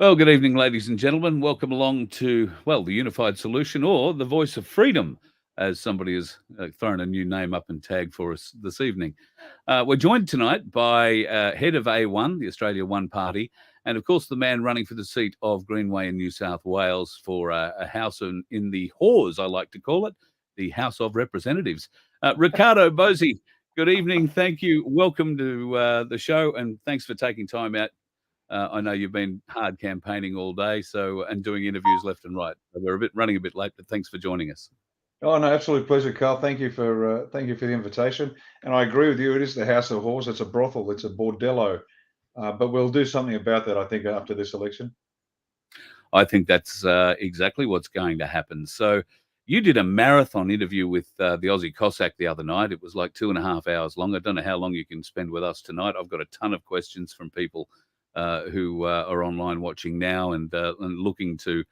Well, good evening, ladies and gentlemen. Welcome along to, the Unified Solution or the Voice of Freedom, as somebody has thrown a new name up and tag for us this evening. We're joined tonight by head of A1, the Australia One Party, and of course the man running for the seat of Greenway in New South Wales for a house in the Hawes, I like to call it, the House of Representatives. Riccardo Bosi, good evening. Thank you. Welcome to the show, and thanks for taking time out. I know you've been hard campaigning all day, and doing interviews left and right. So we're running a bit late, but thanks for joining us. Oh, no, absolute pleasure, Carl. Thank you for the invitation. And I agree with you. It is the House of Horse. It's a brothel. It's a bordello. But we'll do something about that, I think, after this election. I think that's exactly what's going to happen. So you did a marathon interview with the Aussie Cossack the other night. It was like 2.5 hours long. I don't know how long you can spend with us tonight. I've got a ton of questions from people who are online watching now and looking to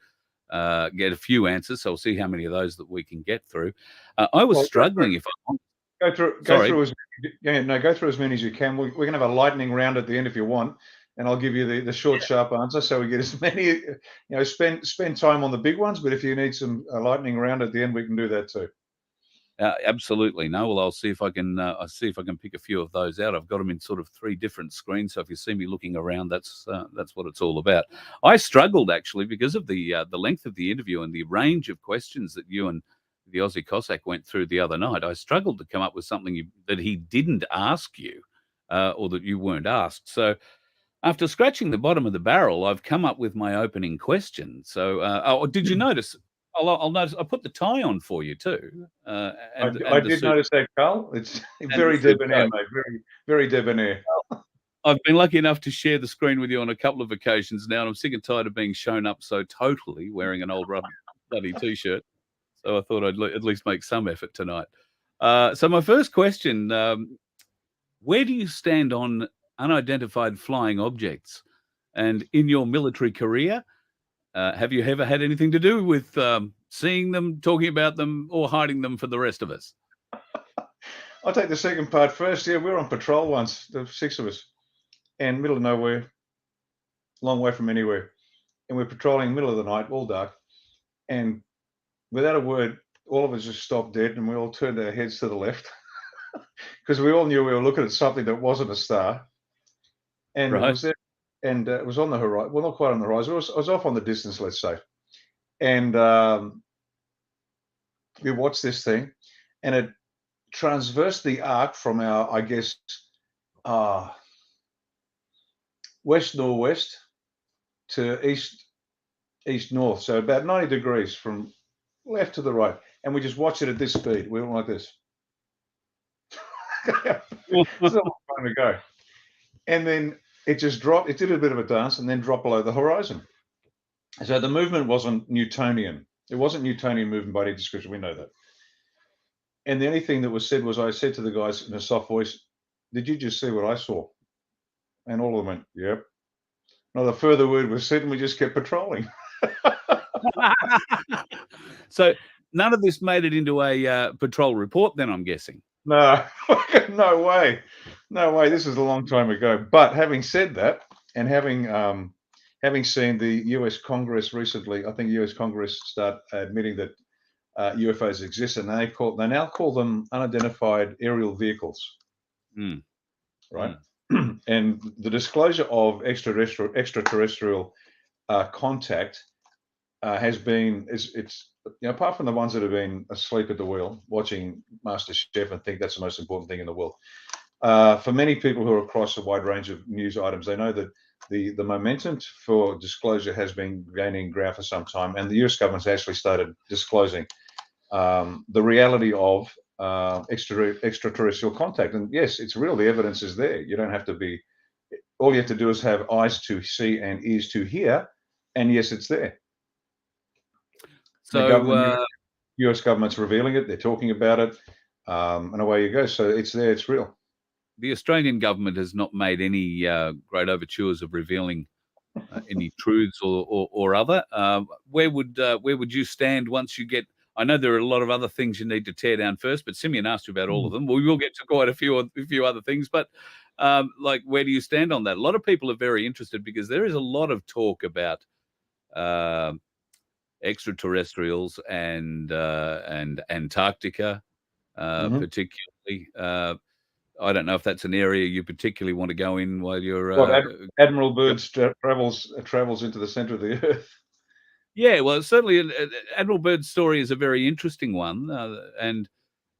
get a few answers. So I'll see how many of those that we can get through. I was struggling if I go through as many as you can. We're going to have a lightning round at the end if you want, and I'll give you the short, sharp answer. So we get as many, spend time on the big ones. But if you need some lightning round at the end, we can do that too. Absolutely. No, well, I'll see if I can pick a few of those out. I've got them in sort of 3 different screens. So if you see me looking around, that's what it's all about. I struggled actually because of the length of the interview and the range of questions that you and the Aussie Cossack went through the other night. I struggled to come up with something that he didn't ask you or that you weren't asked. So after scratching the bottom of the barrel, I've come up with my opening question. So did you notice? I'll notice I put the tie on for you too. I did notice that, Carl. It's very debonair, mate. Very, very debonair. I've been lucky enough to share the screen with you on a couple of occasions now, and I'm sick and tired of being shown up so totally wearing an old bloody T-shirt. So I thought I'd at least make some effort tonight. So my first question, where do you stand on unidentified flying objects? And in your military career, have you ever had anything to do with seeing them, talking about them, or hiding them for the rest of us? I'll take the second part first. Yeah, we were on patrol once, the 6 of us, and middle of nowhere, long way from anywhere. And we're patrolling middle of the night, all dark. And without a word, all of us just stopped dead and we all turned our heads to the left because we all knew we were looking at something that wasn't a star. And Right. it was there, and it was on the horizon. Well, not quite on the horizon. It was off on the distance, let's say. And we watched this thing, and it transversed the arc from our, I guess, west northwest to east north. So about 90 degrees from left to the right. And we just watched it at this speed. We went like this. It's a long time ago. And then it just dropped. It did a bit of a dance and then dropped below the horizon. So the movement wasn't Newtonian. It wasn't Newtonian movement by any description. We know that. And the only thing that was said was, I said to the guys in a soft voice, "Did you just see what I saw?" And all of them went, "Yep." Not a further word was said, and we just kept patrolling. So none of this made it into a patrol report then, I'm guessing? No, no way. No way. This is a long time ago. But having said that, and having seen the US Congress recently, I think US Congress start admitting that UFOs exist, and they now call them unidentified aerial vehicles. Right? And the disclosure of extraterrestrial contact has been, it's apart from the ones that have been asleep at the wheel watching Master Chef and think that's the most important thing in the world. For many people who are across a wide range of news items, they know that the momentum for disclosure has been gaining ground for some time, and the US government's actually started disclosing the reality of extraterrestrial contact. And yes, it's real. The evidence is there. You don't have to be. All you have to do is have eyes to see and ears to hear, and yes, it's there. So the US government's revealing it. They're talking about it, and away you go. So it's there. It's real. The Australian government has not made any great overtures of revealing any truths or other. Where would you stand once you get? I know there are a lot of other things you need to tear down first, but Simeon asked you about all of them. We will get to quite a few other things. But Like, where do you stand on that? A lot of people are very interested because there is a lot of talk about extraterrestrials and Antarctica, particularly. I don't know if that's an area you particularly want to go in while you're. What Admiral Byrd travels into the center of the earth. Yeah, well, certainly Admiral Byrd's story is a very interesting one, and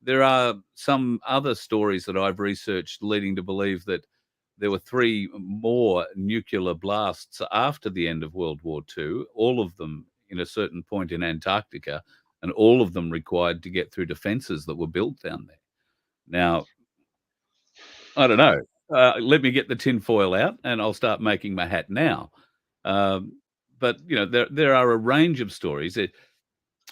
there are some other stories that I've researched leading to believe that there were 3 more nuclear blasts after the end of World War II, all of them in a certain point in Antarctica, and all of them required to get through defenses that were built down there. Now, I don't know. Let me get the tinfoil out, and I'll start making my hat now. But there are a range of stories.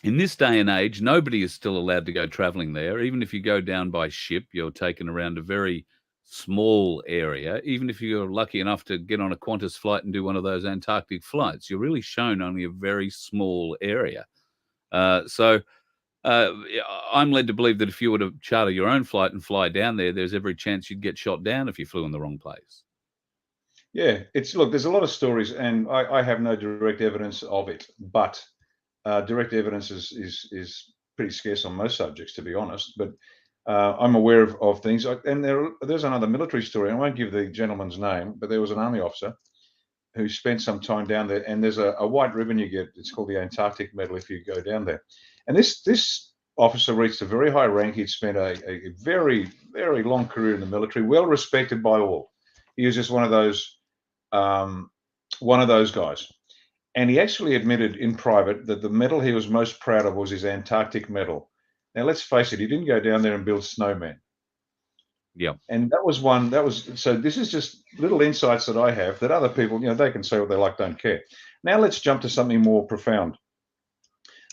In this day and age, nobody is still allowed to go traveling there. Even if you go down by ship, you're taken around a very small area. Even if you're lucky enough to get on a Qantas flight and do one of those Antarctic flights, you're really shown only a very small area. So I'm led to believe that if you were to charter your own flight and fly down there, there's every chance you'd get shot down if you flew in the wrong place. Yeah, look, there's a lot of stories, and I have no direct evidence of it, but direct evidence is pretty scarce on most subjects, to be honest. But I'm aware of things, and there's another military story. I won't give the gentleman's name, but there was an army officer who spent some time down there, and there's a white ribbon you get. It's called the Antarctic Medal if you go down there. And this officer reached a very high rank. He'd spent a very, very long career in the military, well respected by all. He was just one of those guys. And he actually admitted in private that the medal he was most proud of was his Antarctic medal. Now, let's face it, he didn't go down there and build snowmen. Yeah. And so this is just little insights that I have that other people, they can say what they like, don't care. Now let's jump to something more profound.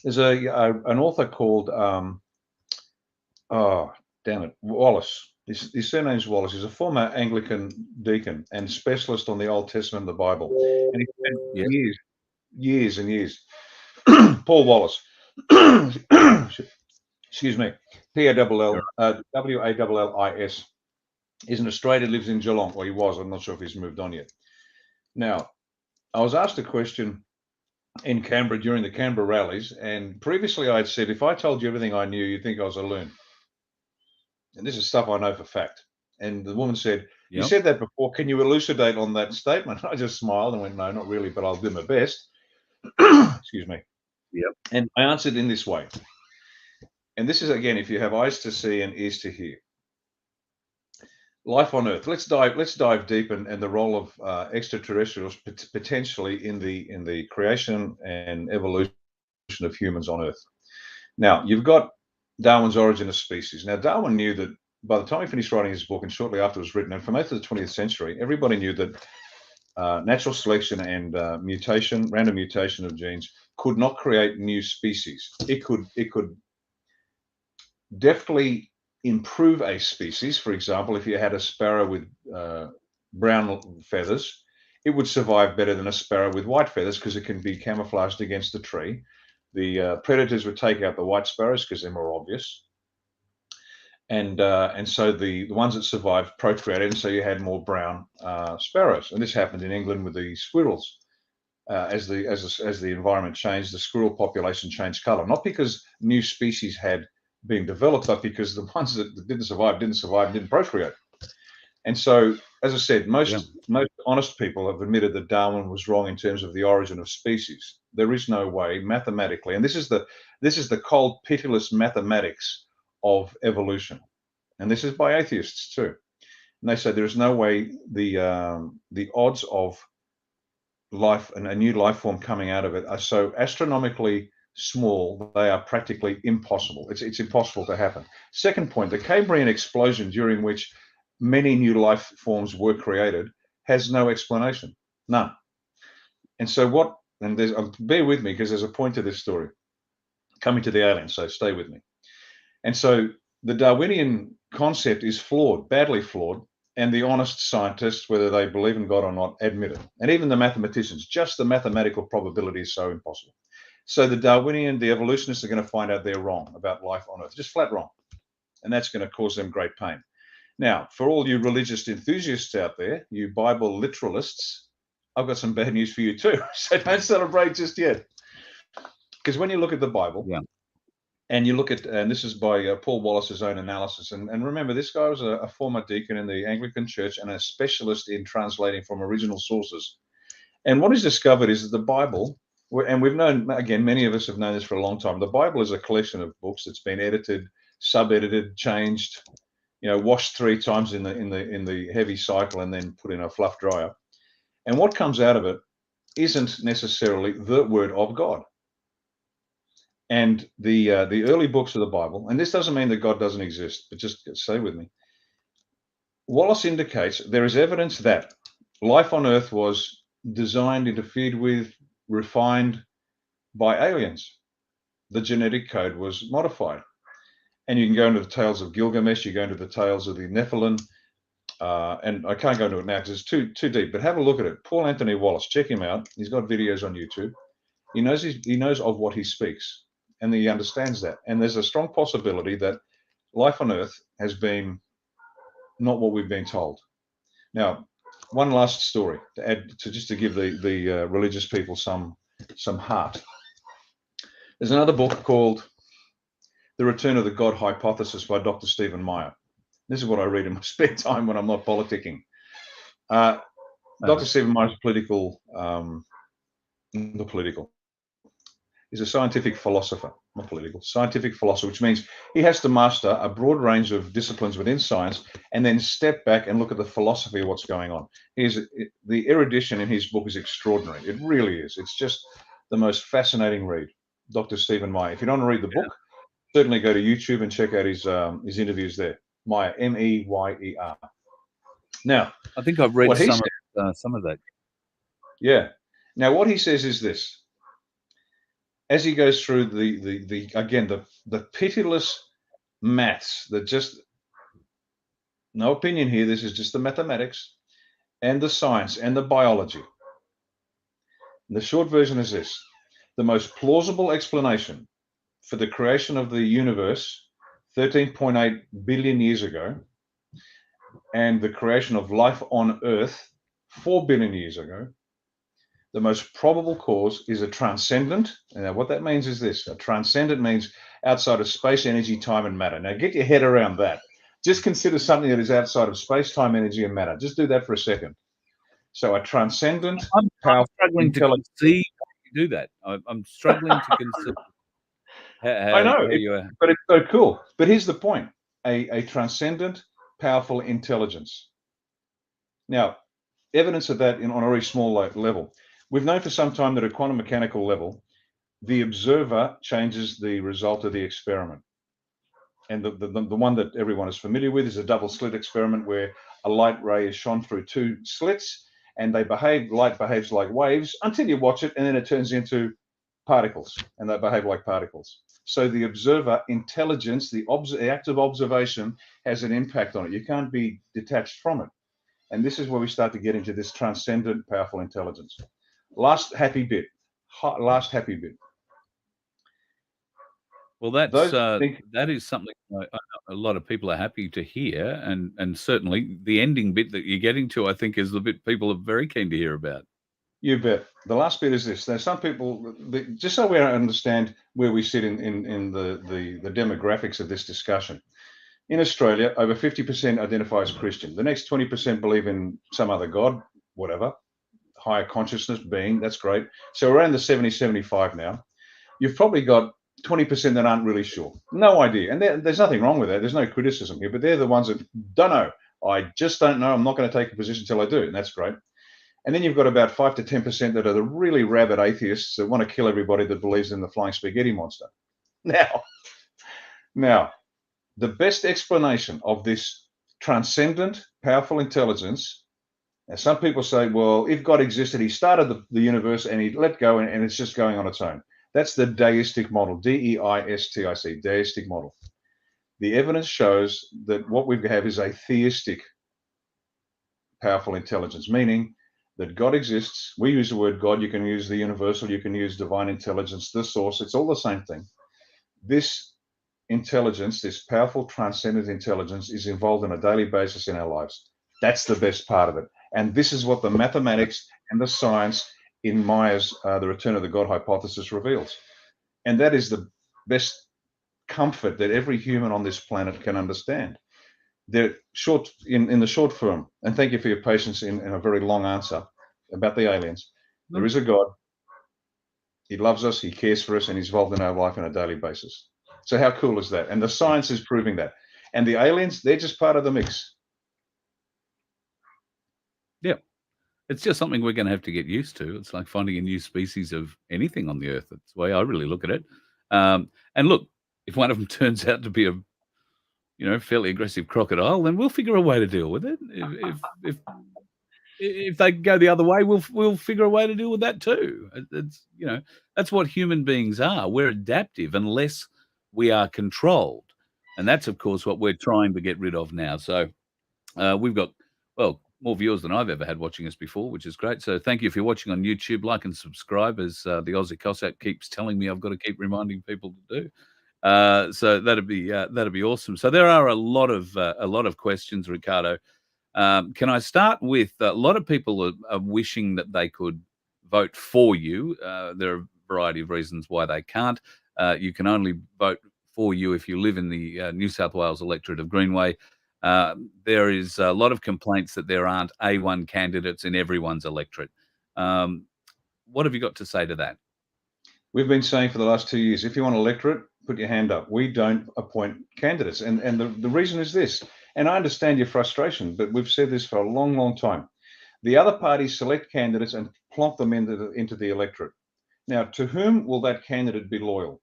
There's an author called, Wallace. His surname's Wallace. He's a former Anglican deacon and specialist on the Old Testament and the Bible. And he spent years and years. Paul Wallace. Excuse me. Wallallis. He's an Australian, lives in Geelong. Well, he was. I'm not sure if he's moved on yet. Now, I was asked a question in Canberra during the Canberra rallies, and previously I'd said, if I told you everything I knew, you'd think I was a loon. And this is stuff I know for fact. And the woman said, you said that before. Can you elucidate on that statement? I just smiled and went, no, not really, but I'll do my best. Excuse me. Yep. And I answered in this way. And this is, again, if you have eyes to see and ears to hear. Life on Earth. Let's dive deep and the role of extraterrestrials potentially in the creation and evolution of humans on Earth. Now, you've got Darwin's Origin of Species. Now, Darwin knew that by the time he finished writing his book, and shortly after it was written, and for most of the 20th century, everybody knew that natural selection and random mutation of genes could not create new species. It could definitely improve a species. For example, if you had a sparrow with brown feathers, it would survive better than a sparrow with white feathers because it can be camouflaged against a tree. The predators would take out the white sparrows because they're more obvious. And so the ones that survived procreated, and so you had more brown sparrows. And this happened in England with the squirrels. As the environment changed, the squirrel population changed color, not because new species had been developed, but because the ones that didn't survive, didn't procreate. And so, as I said, most honest people have admitted that Darwin was wrong in terms of the origin of species. There is no way mathematically, and this is the cold, pitiless mathematics of evolution, and this is by atheists too. And they say there is no way the odds of life and a new life form coming out of it are so astronomically small, they are practically impossible. It's impossible to happen. Second point, the Cambrian explosion during which many new life forms were created has no explanation, none. And so bear with me because there's a point to this story, coming to the aliens, so stay with me. And so the Darwinian concept is flawed, badly flawed, and the honest scientists, whether they believe in God or not, admit it. And even the mathematicians, just the mathematical probability is so impossible. So the evolutionists are going to find out they're wrong about life on Earth, just flat wrong. And that's going to cause them great pain. Now, for all you religious enthusiasts out there, you Bible literalists, I've got some bad news for you too. So don't celebrate just yet. Because when you look at the Bible, Yeah. and you look at, and this is by Paul Wallace's own analysis, and remember, this guy was a former deacon in the Anglican Church and a specialist in translating from original sources. And what he's discovered is that the Bible, and we've known, again, many of us have known this for a long time, the Bible is a collection of books that's been edited, sub-edited, changed, washed 3 times in the heavy cycle and then put in a fluff dryer. And what comes out of it isn't necessarily the word of God. And the early books of the Bible, and this doesn't mean that God doesn't exist, but just stay with me. Wallace indicates there is evidence that life on Earth was designed, interfered with, refined by aliens. The genetic code was modified. And you can go into the tales of Gilgamesh, you go into the tales of the Nephilim, and I can't go into it now because it's too deep, but have a look at it. Paul Anthony Wallace, check him out. He's got videos on YouTube. He knows of what he speaks, and he understands that. And there's a strong possibility that life on Earth has been not what we've been told. Now, one last story to add to give the religious people some heart. There's another book called The Return of the God Hypothesis by Dr. Stephen Meyer. This is what I read in my spare time when I'm not politicking. Dr. Stephen Meyer is a scientific philosopher, not political, scientific philosopher, which means he has to master a broad range of disciplines within science and then step back and look at the philosophy of what's going on. The erudition in his book is extraordinary. It really is. It's just the most fascinating read, Dr. Stephen Meyer. If you don't want to read the book, certainly go to YouTube and check out his interviews there. Meyer, Meyer. Now, I think I've read some of that. Yeah. Now, what he says is this. As he goes through the pitiless maths that just, no opinion here, this is just the mathematics and the science and the biology. And the short version is this. The most plausible explanation for the creation of the universe 13.8 billion years ago and the creation of life on Earth 4 billion years ago, the most probable cause is a transcendent. And what that means is this. A transcendent means outside of space, energy, time, and matter. Now, get your head around that. Just consider something that is outside of space, time, energy, and matter. Just do that for a second. So a transcendent, I'm struggling to conceive how you do that. I'm struggling to conceive. I know, but it's so cool. But here's the point. A transcendent, powerful intelligence. Now, evidence of that on a very small level. We've known for some time that at quantum mechanical level, the observer changes the result of the experiment. And the one that everyone is familiar with is a double slit experiment where a light ray is shone through 2 slits and light behaves like waves until you watch it and then it turns into particles and they behave like particles. So the observer intelligence, the act of observation has an impact on it. You can't be detached from it. And this is where we start to get into this transcendent, powerful intelligence. Last happy bit. Well, that is something a lot of people are happy to hear, and certainly the ending bit that you're getting to, I think, is the bit people are very keen to hear about. You bet. The last bit is this. There's some people, just so we understand where we sit in the demographics of this discussion. In Australia, over 50% identify as Christian. The next 20% believe in some other God, whatever, higher consciousness, being, that's great. So around the 70, 75 now. You've probably got 20% that aren't really sure. No idea. And there's nothing wrong with that. There's no criticism here, but they're the ones that don't know. I just don't know. I'm not going to take a position until I do. And that's great. And then you've got about 5 to 10% that are the really rabid atheists that want to kill everybody that believes in the flying spaghetti monster. Now, the best explanation of this transcendent, powerful intelligence, and some people say, well, if God existed, he started the universe and he let go and it's just going on its own. That's the deistic model, D-E-I-S-T-I-C, deistic model. The evidence shows that what we have is a theistic, powerful intelligence, meaning that God exists. We use the word God. You can use the universal. You can use divine intelligence, the source. It's all the same thing. This intelligence, this powerful transcendent intelligence, is involved on a daily basis in our lives. That's the best part of it. And this is what the mathematics and the science in Mayer's The Return of the God hypothesis reveals. And that is the best comfort that every human on this planet can understand. In the short form, and thank you for your patience in a very long answer about the aliens. There is a God. He loves us, he cares for us, and he's involved in our life on a daily basis. So how cool is that? And the science is proving that. And the aliens, they're just part of the mix. Yeah. It's just something we're going to have to get used to. It's like finding a new species of anything on the earth. That's the way I really look at it. And look, if one of them turns out to be a fairly aggressive crocodile, then we'll figure a way to deal with it. If they go the other way, we'll figure a way to deal with that too. It's that's what human beings are. We're adaptive unless we are controlled, and that's of course what we're trying to get rid of now. So we've got more viewers than I've ever had watching us before, which is great. So thank you if you're watching on YouTube. Like and subscribe, as the Aussie Cossack keeps telling me I've got to keep reminding people to do. So that'd be awesome. So there are a lot of questions, Riccardo. Can I start with a lot of people are wishing that they could vote for you. There are a variety of reasons why they can't. You can only vote for you if you live in the New South Wales electorate of Greenway. There is a lot of complaints that there aren't A1 candidates in everyone's electorate. What have you got to say to that? We've been saying for the last 2 years, if you want electorate, put your hand up. We don't appoint candidates. And the reason is this, and I understand your frustration, but we've said this for a long, long time. The other parties select candidates and plonk them into the electorate. Now, to whom will that candidate be loyal?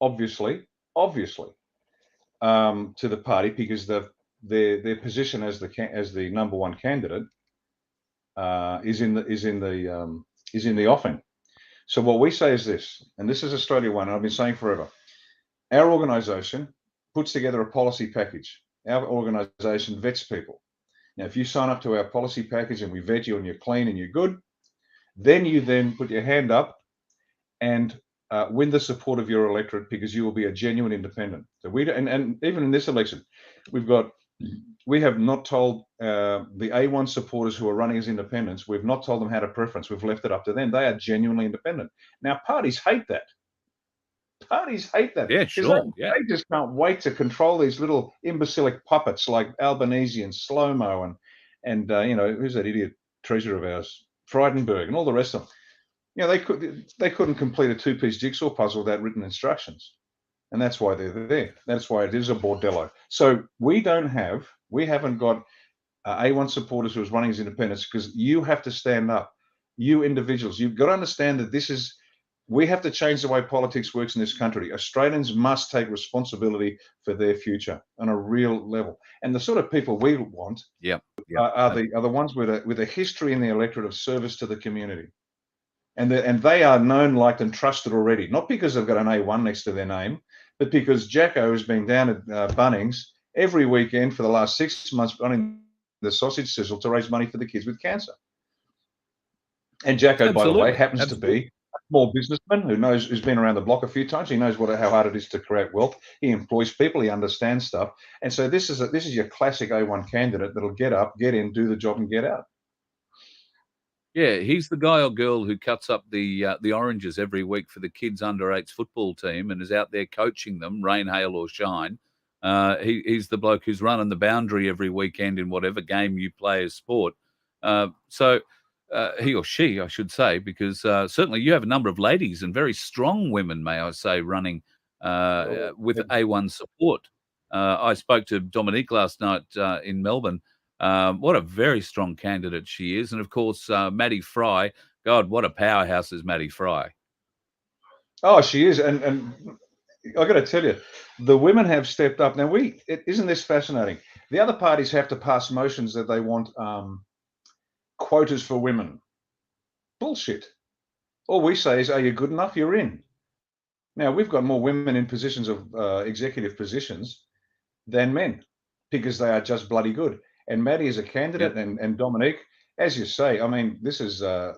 Obviously, to the party, because their position as the number one candidate is in the offing. So what we say is this, and this is Australia One, and I've been saying forever. Our organisation puts together a policy package. Our organisation vets people. Now, if you sign up to our policy package and we vet you and you're clean and you're good, then you put your hand up and win the support of your electorate, because you will be a genuine independent. So and even in this election, we have not told the A1 supporters who are running as independents, we've not told them how to preference. We've left it up to them. They are genuinely independent. Now, parties hate that. Yeah, sure. They just can't wait to control these little imbecilic puppets like Albanese and Slow-Mo and who's that idiot treasurer of ours, Frydenberg, and all the rest of them. They couldn't complete a two-piece jigsaw puzzle without written instructions. And that's why they're there. That's why it is a bordello. So we haven't got A1 supporters who is running as independents, because you have to stand up. You individuals, you've got to understand that we have to change the way politics works in this country. Australians must take responsibility for their future on a real level. And the sort of people we want are the ones with a history in the electorate of service to the community. And they are known, liked, and trusted already, not because they've got an A1 next to their name, but because Jacko has been down at Bunnings every weekend for the last 6 months running the sausage sizzle to raise money for the kids with cancer. And Jacko, by the way, happens to be a small businessman who's been around the block a few times. He knows how hard it is to create wealth. He employs people. He understands stuff. And so this is your classic A1 candidate that'll get up, get in, do the job, and get out. Yeah, he's the guy or girl who cuts up the oranges every week for the kids under-8s football team and is out there coaching them, rain, hail, or shine. He's the bloke who's running the boundary every weekend in whatever game you play as sport. So he or she, I should say, because certainly you have a number of ladies and very strong women, may I say, running with A1 support. I spoke to Dominique last night in Melbourne. What a very strong candidate she is. And of course, Maddie Fry, God, what a powerhouse is Maddie Fry. Oh, she is. And I got to tell you, the women have stepped up. Now, isn't this fascinating? The other parties have to pass motions that they want quotas for women. Bullshit. All we say is, are you good enough? You're in. Now, we've got more women in positions of executive positions than men, because they are just bloody good. And Maddie is a candidate, and Dominique, as you say, I mean, this is a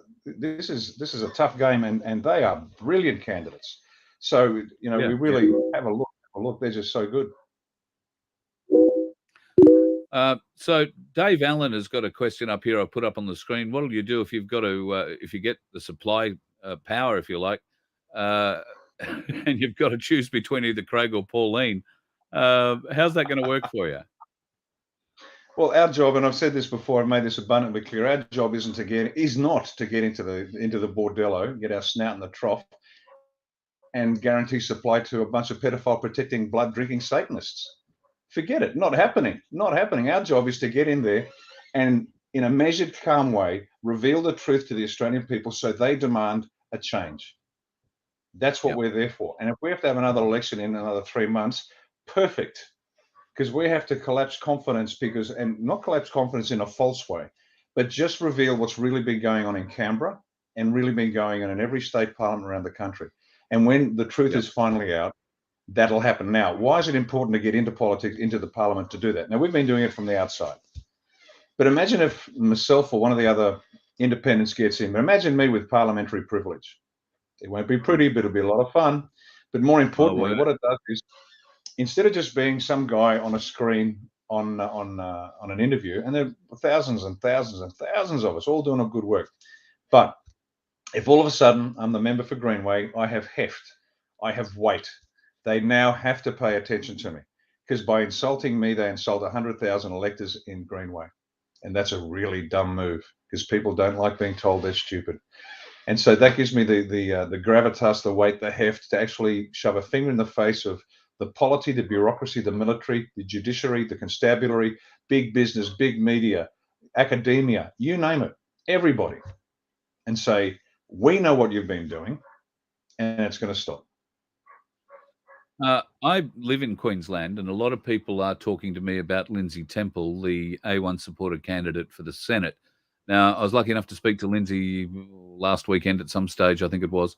tough game, and they are brilliant candidates. So we really have a look at people. Look, they're just so good. So Dave Allen has got a question up here. I'll put up on the screen. What will you do if you've got to, if you get the supply power, if you like, and you've got to choose between either Craig or Pauline? How's that going to work for you? Well, our job, and I've said this before, I've made this abundantly clear. Our job is not to get into the bordello, get our snout in the trough, and guarantee supply to a bunch of pedophile protecting blood drinking Satanists. Forget it. Not happening. Not happening. Our job is to get in there and, in a measured, calm way, reveal the truth to the Australian people so they demand a change. That's what we're there for. And if we have to have another election in another 3 months, perfect. Because we have to collapse confidence and not collapse confidence in a false way, but just reveal what's really been going on in Canberra and really been going on in every state parliament around the country. And when the truth is finally out, that'll happen. Now, why is it important to get into politics, into the parliament to do that? Now, we've been doing it from the outside. But imagine if myself or one of the other independents gets in. But imagine me with parliamentary privilege. It won't be pretty, but it'll be a lot of fun. But more importantly, what it does is, instead of just being some guy on a screen on an interview, and there are thousands and thousands and thousands of us all doing a good work. But if all of a sudden I'm the member for Greenway, I have heft, I have weight. They now have to pay attention to me, because by insulting me, they insult 100,000 electors in Greenway. And that's a really dumb move, because people don't like being told they're stupid. And so that gives me the gravitas, the weight, the heft to actually shove a finger in the face of the polity, the bureaucracy, the military, the judiciary, the constabulary, big business, big media, academia, you name it, everybody, and say, we know what you've been doing, and it's going to stop. I live in Queensland, and a lot of people are talking to me about Lindsay Temple, the A1 supported candidate for the Senate. Now, I was lucky enough to speak to Lindsay last weekend at some stage, I think it was.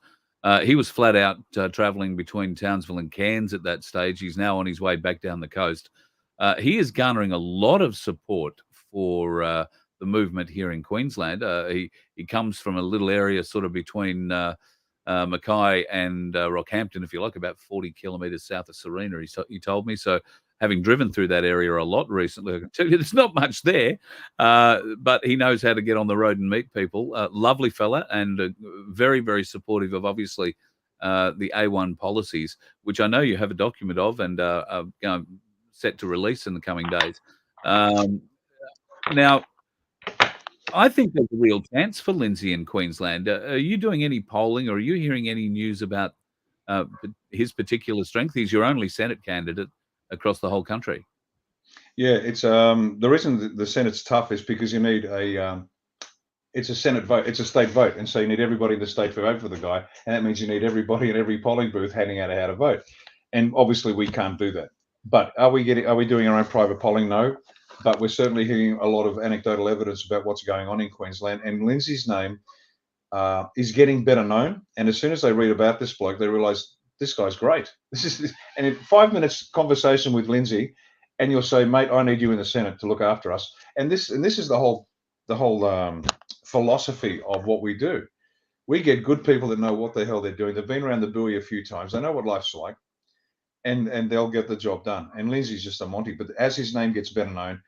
He was flat out travelling between Townsville and Cairns at that stage. He's now on his way back down the coast. He is garnering a lot of support for the movement here in Queensland. He comes from a little area sort of between Mackay and Rockhampton, if you like, about 40 kilometres south of Serena, he told me. So having driven through that area a lot recently, I can tell you there's not much there, but he knows how to get on the road and meet people. Lovely fella, and very, very supportive of, obviously, the A1 policies, which I know you have a document of and are set to release in the coming days. Now, I think there's a real chance for Lindsay in Queensland. Are you doing any polling, or are you hearing any news about his particular strength? He's your only Senate candidate across the whole country. Yeah, it's the reason the Senate's tough is because you need it's a Senate vote, it's a state vote, and so you need everybody in the state to vote for the guy, and that means you need everybody in every polling booth handing out how to vote. And obviously, we can't do that. But are we doing our own private polling? No. But we're certainly hearing a lot of anecdotal evidence about what's going on in Queensland. And Lindsay's name is getting better known. And as soon as they read about this bloke, they realise this guy's great. And in 5 minutes conversation with Lindsay, and you'll say, mate, I need you in the Senate to look after us. And this is the whole philosophy of what we do. We get good people that know what the hell they're doing. They've been around the buoy a few times. They know what life's like. And they'll get the job done. And Lindsay's just a Monty. But as his name gets better known,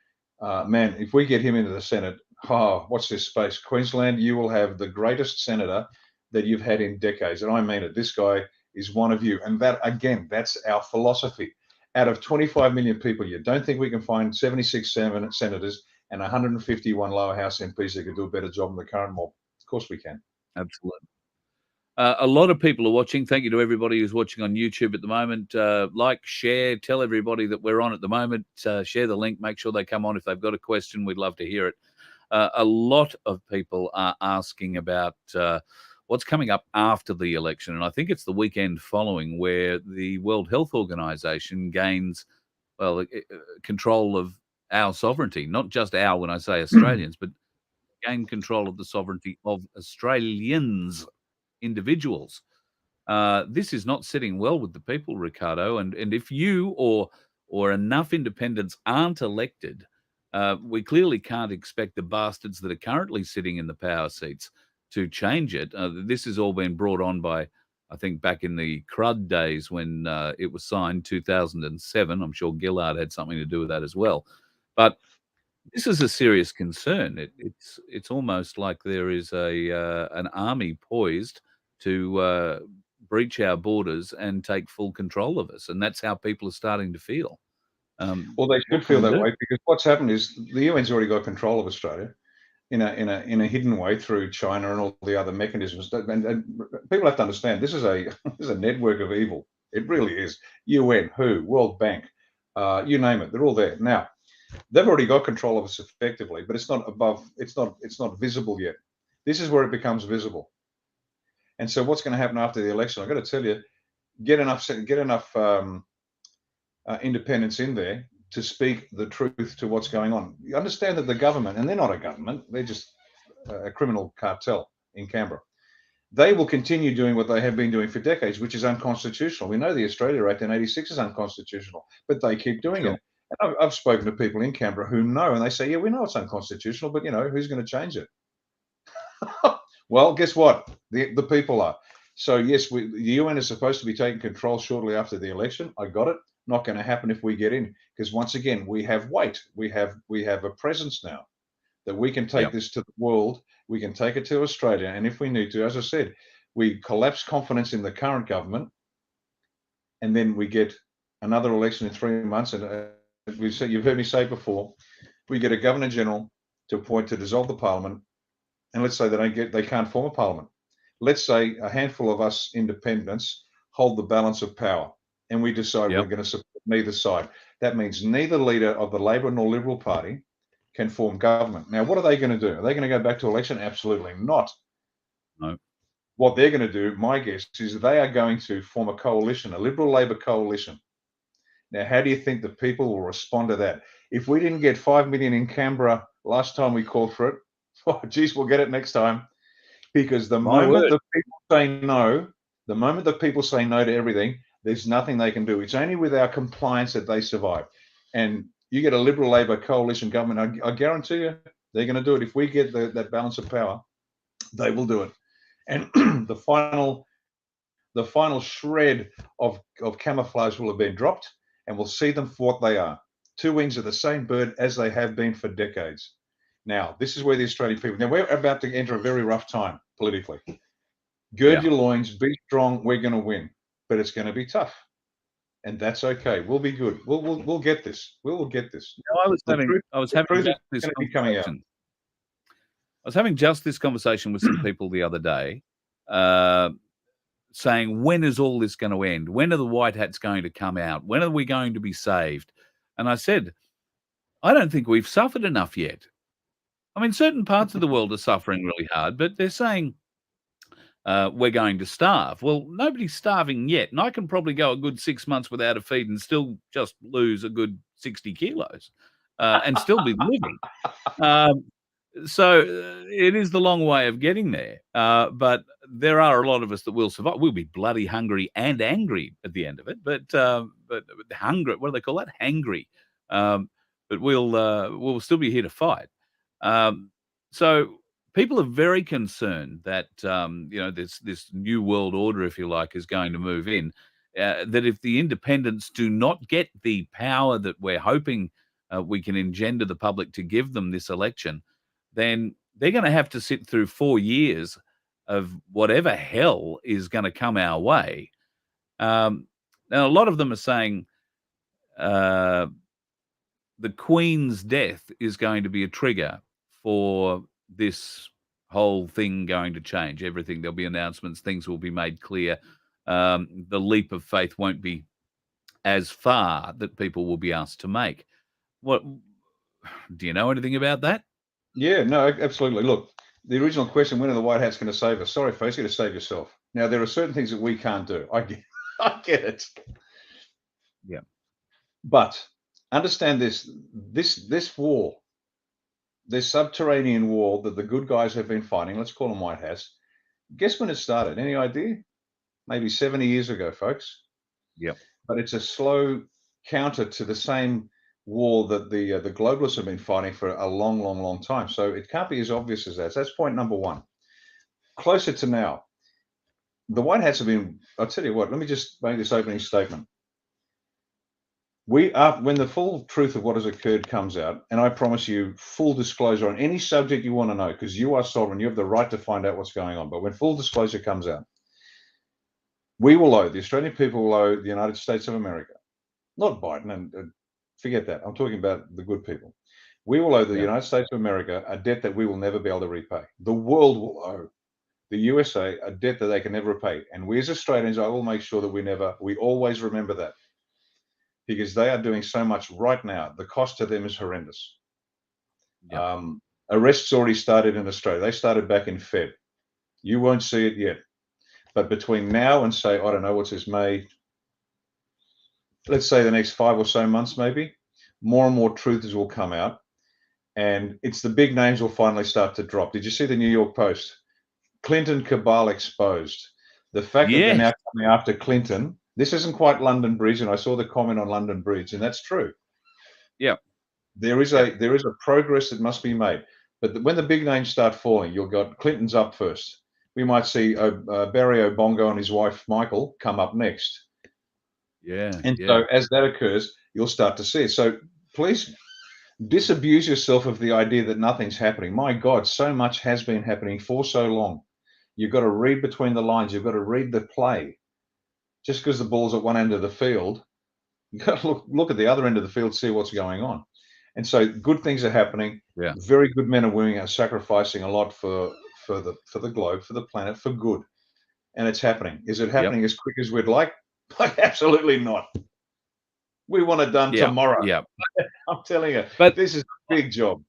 man, if we get him into the Senate, watch this space. Queensland, you will have the greatest senator that you've had in decades. And I mean it. This guy is one of you. And that, again, that's our philosophy. Out of 25 million people, you don't think we can find 76 senators and 151 lower house MPs that could do a better job than the current mob? Of course we can. Absolutely. A lot of people are watching. Thank you to everybody who's watching on YouTube at the moment. Like, share, tell everybody that we're on at the moment. Share the link. Make sure they come on if they've got a question. We'd love to hear it. A lot of people are asking about what's coming up after the election. And I think it's the weekend following where the World Health Organization gains, control of our sovereignty. Not just our, when I say Australians, but gain control of the sovereignty of Australians, individuals. This is not sitting well with the people, Riccardo. And if you or enough independents aren't elected, we clearly can't expect the bastards that are currently sitting in the power seats to change it. This has all been brought on by I think back in the crud days when it was signed, 2007. I'm sure Gillard had something to do with that as well. But this is a serious concern. It's almost like there is an army poised to breach our borders and take full control of us, and that's how people are starting to feel. Well, they What should can feel we that do? way because what's happened is the UN's already got control of Australia in a hidden way through China and all the other mechanisms. And people have to understand this is a this is a network of evil. It really is. UN, WHO, World Bank, you name it, they're all there. Now, they've already got control of us effectively, but it's not above, it's not visible yet. This is where it becomes visible. And so what's going to happen after the election? I've got to tell you, get enough independents in there to speak the truth to what's going on. You understand that the government, and they're not a government, they're just a criminal cartel in Canberra. They will continue doing what they have been doing for decades, which is unconstitutional. We know the Australia Act in '86 is unconstitutional, but they keep doing Sure. it. And I've spoken to people in Canberra who know, and they say, "Yeah, we know it's unconstitutional, but who's going to change it?" Well, guess what? The people are. So yes, the UN is supposed to be taking control shortly after the election. I got it. Not going to happen if we get in, because once again, we have weight. We have a presence now that we can take Yep. this to the world. We can take it to Australia, and if we need to, as I said, we collapse confidence in the current government, and then we get another election in 3 months. And you've heard me say before, we get a governor general to appoint to dissolve the parliament, and let's say they can't form a parliament. Let's say a handful of us independents hold the balance of power, and we decide we're Yep. going to support neither side. That means neither leader of the Labor nor Liberal Party can form government. Now, what are they going to do? Are they going to go back to election? Absolutely not. No. What they're going to do, my guess, is they are going to form a coalition, a Liberal Labor coalition. Now, how do you think the people will respond to that? If we didn't get 5 million in Canberra last time we called for it, oh, geez, we'll get it next time. Because the My moment word. the people say no to everything, there's nothing they can do. It's only with our compliance that they survive. And you get a Liberal Labor coalition government, I guarantee you, they're going to do it. If we get that balance of power, they will do it. And the final shred of camouflage will have been dropped, and we'll see them for what they are. Two wings of the same bird, as they have been for decades. Now, this is where the Australian people, now we're about to enter a very rough time politically. Gird Yeah. your loins, be strong, we're going to win, but it's going to be tough. And that's okay. We'll be good. We'll get this. We will get this. I was The having truth, I was the having truth is just this going to be coming out. conversation. I was having just this conversation with some people the other day, saying, when is all this going to end? When are the white hats going to come out? When are we going to be saved? And I said, I don't think we've suffered enough yet. I mean, certain parts of the world are suffering really hard, but they're saying we're going to starve. Well, nobody's starving yet. And I can probably go a good 6 months without a feed and still just lose a good 60 kilos and still be living. So it is the long way of getting there. But there are a lot of us that will survive. We'll be bloody hungry and angry at the end of it. But hungry, what do they call that? Hangry. But we'll still be here to fight. So people are very concerned that this new world order, if you like, is going to move in. That if the independents do not get the power that we're hoping we can engender the public to give them this election, then they're going to have to sit through 4 years of whatever hell is going to come our way. Now, a lot of them are saying the Queen's death is going to be a trigger for this whole thing going to change. Everything, there'll be announcements, things will be made clear. The leap of faith won't be as far that people will be asked to make. What do you know anything about that? Yeah, no, absolutely. Look, the original question, when are the white hats going to save us? Sorry, folks, you're going to save yourself. Now, there are certain things that we can't do. I get it. Yeah. But understand this war, this subterranean war that the good guys have been fighting, let's call them white hats. Guess when it started? Any idea? Maybe 70 years ago, folks. Yep. But it's a slow counter to the same war that the globalists have been fighting for a long, long, long time. So it can't be as obvious as that. So that's point number one. Closer to now, the White Hats have been, I'll tell you what, let me just make this opening statement. When the full truth of what has occurred comes out, and I promise you full disclosure on any subject you want to know, because you are sovereign, you have the right to find out what's going on. But when full disclosure comes out, the Australian people will owe the United States of America, not Biden, and forget that. I'm talking about the good people. We will owe the United States of America a debt that we will never be able to repay. The world will owe the USA a debt that they can never repay. And we as Australians, I will make sure that we always remember that, because they are doing so much right now. The cost to them is horrendous. Arrests already started in Australia. They started back in Feb. You won't see it yet. But between now and say, I don't know, what's this, May, let's say the next 5 or so months, maybe, more and more truths will come out. And it's the big names will finally start to drop. Did you see the New York Post? Clinton cabal exposed. The fact that they're now coming after Clinton, this isn't quite London Bridge, and I saw the comment on London Bridge, and that's true. Yeah. There is a progress that must be made. But when the big names start falling, you'll got Clinton's up first. We might see Barry Obongo and his wife, Michael, come up next. So as that occurs, you'll start to see it. So please disabuse yourself of the idea that nothing's happening. My God, so much has been happening for so long. You've got to read between the lines. You've got to read the play. Just because the ball's at one end of the field, you've got to look at the other end of the field, see what's going on. And so good things are happening. Very good men and women are sacrificing a lot for the globe, for the planet, for good. And it's happening. Is it happening as quick as we'd like? Absolutely not. We want it done tomorrow. I'm telling you, but this is a big job.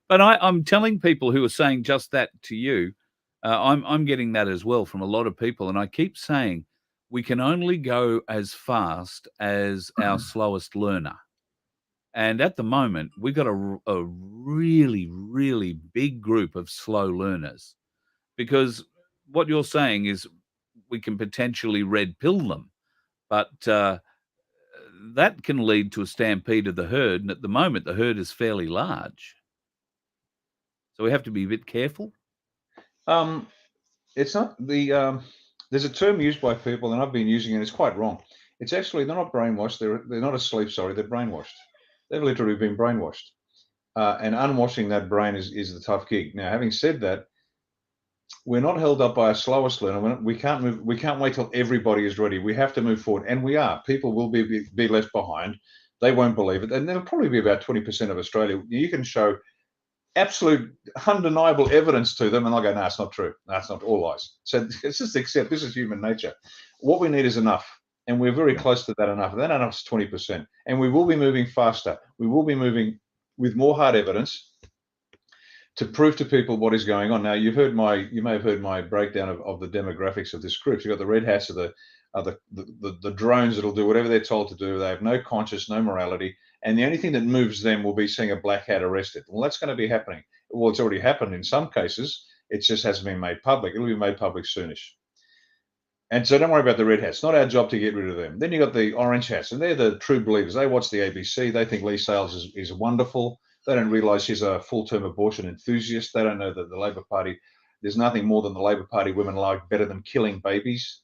But I'm telling people who are saying just that to you, I'm getting that as well from a lot of people. And I keep saying we can only go as fast as our slowest learner. And at the moment, we've got a really, really big group of slow learners, because what you're saying is we can potentially red pill them. But that can lead to a stampede of the herd. And at the moment, the herd is fairly large. So we have to be a bit careful. It's not the there's a term used by people, and I've been using it. It's quite wrong. It's actually, they're not brainwashed. They're not asleep. Sorry, they're brainwashed. They've literally been brainwashed. And unwashing that brain is the tough gig. Now, having said that, we're not held up by our slowest learner. We can't move. We can't wait till everybody is ready. We have to move forward, and we are. People will be left behind. They won't believe it, and there'll probably be about 20% of Australia. You can show absolute undeniable evidence to them, and they'll go, no, it's not true. No, it's not, all lies. So it's just accept this is human nature. What we need is enough, and we're very close to that enough. That enough is 20%, and we will be moving faster. We will be moving with more hard evidence to prove to people what is going on. Now, you may have heard my breakdown of the demographics of this group. You've got the red hats are the drones that'll do whatever they're told to do. They have no conscience, no morality. And the only thing that moves them will be seeing a black hat arrested. Well, that's going to be happening. Well, it's already happened in some cases. It just hasn't been made public. It'll be made public soonish. And so don't worry about the red hats. It's not our job to get rid of them. Then you've got the orange hats, and they're the true believers. They watch the ABC. They think Lee Sales is wonderful. They don't realise she's a full-term abortion enthusiast. They don't know that the Labor Party, there's nothing more than the Labor Party women like better than killing babies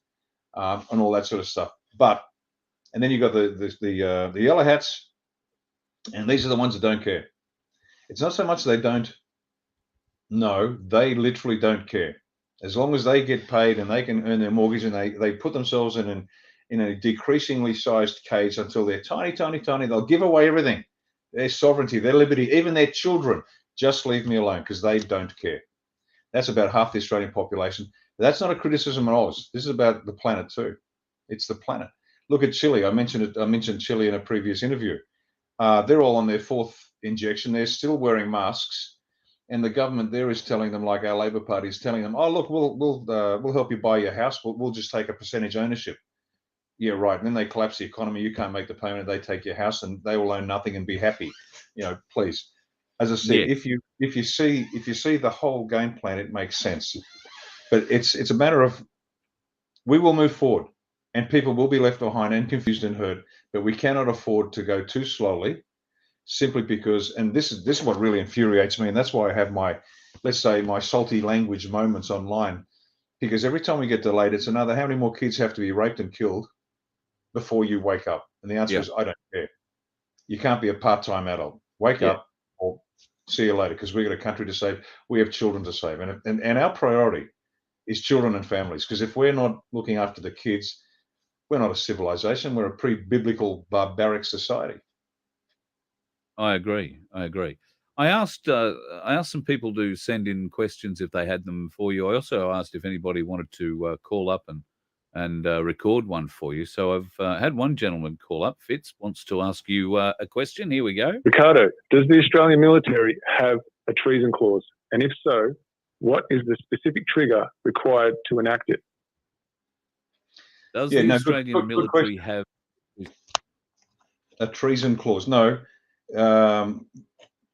and all that sort of stuff. And then you've got the yellow hats, and these are the ones that don't care. It's not so much they don't know, they literally don't care. As long as they get paid and they can earn their mortgage, and they put themselves in a decreasingly sized cage until they're tiny, tiny, tiny, they'll give away everything. Their sovereignty, their liberty, even their children. Just leave me alone, because they don't care. That's about half the Australian population. But that's not a criticism of Oz. This is about the planet too. It's the planet. Look at Chile. I mentioned Chile in a previous interview. They're all on their 4th injection. They're still wearing masks, and the government there is telling them, like our Labor Party is telling them, "Oh, look, we'll help you buy your house. We'll just take a percentage ownership." Yeah, right. And then they collapse the economy. You can't make the payment. They take your house, and they will own nothing and be happy. Please. As I said, if you see the whole game plan, it makes sense. But it's a matter of, we will move forward, and people will be left behind and confused and hurt. But we cannot afford to go too slowly, simply because, and this is what really infuriates me, and that's why I have my, let's say, my salty language moments online. because every time we get delayed, it's another how many more kids have to be raped and killed before you wake up? And the answer is I don't care. You can't be a part-time adult. Wake up or see you later, because we've got a country to save. We have children to save. And our priority is children and families, because if we're not looking after the kids, we're not a civilization. We're a pre-biblical barbaric society. I agree. I asked some people to send in questions if they had them for you. I also asked if anybody wanted to call up and record one for you. So I've had one gentleman call up. Fitz wants to ask you a question. Here we go. Riccardo, does the Australian military have a treason clause? And if so, what is the specific trigger required to enact it? Does the Australian military have a treason clause? No.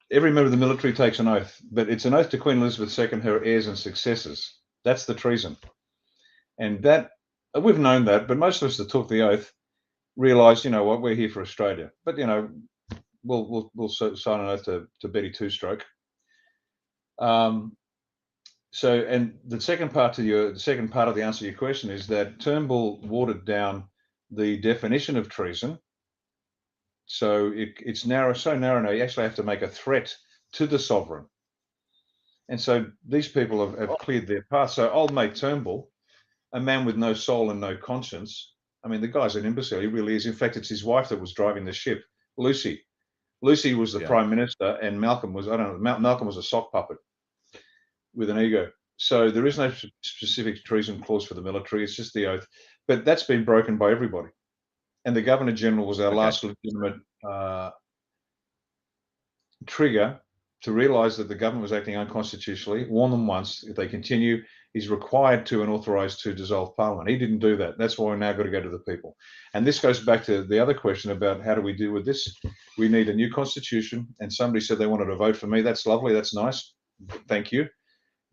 Every member of the military takes an oath, but it's an oath to Queen Elizabeth II, her heirs and successors. That's the treason. And that, we've known that, but most of us that took the oath realised, you know what, we're here for Australia. But, you know, we'll sign an oath to Betty Two-Stroke. So, and the second part of the answer to your question is that Turnbull watered down the definition of treason. So it's narrow, so narrow now you actually have to make a threat to the sovereign. And so these people have cleared their path. So old mate Turnbull, a man with no soul and no conscience, I mean, the guy's an imbecile. He really is. In fact, it's his wife that was driving the ship, Lucy. Lucy was the prime minister, and Malcolm was, Malcolm was a sock puppet with an ego. So there is no specific treason clause for the military. It's just the oath. But that's been broken by everybody. And the Governor General was our last legitimate trigger to realise that the government was acting unconstitutionally. Warn them once. If they continue, he's required to and authorised to dissolve Parliament. He didn't do that. That's why we're now got to go to the people. And this goes back to the other question about how do we deal with this? We need a new constitution. And somebody said they wanted to vote for me. That's lovely. That's nice. Thank you.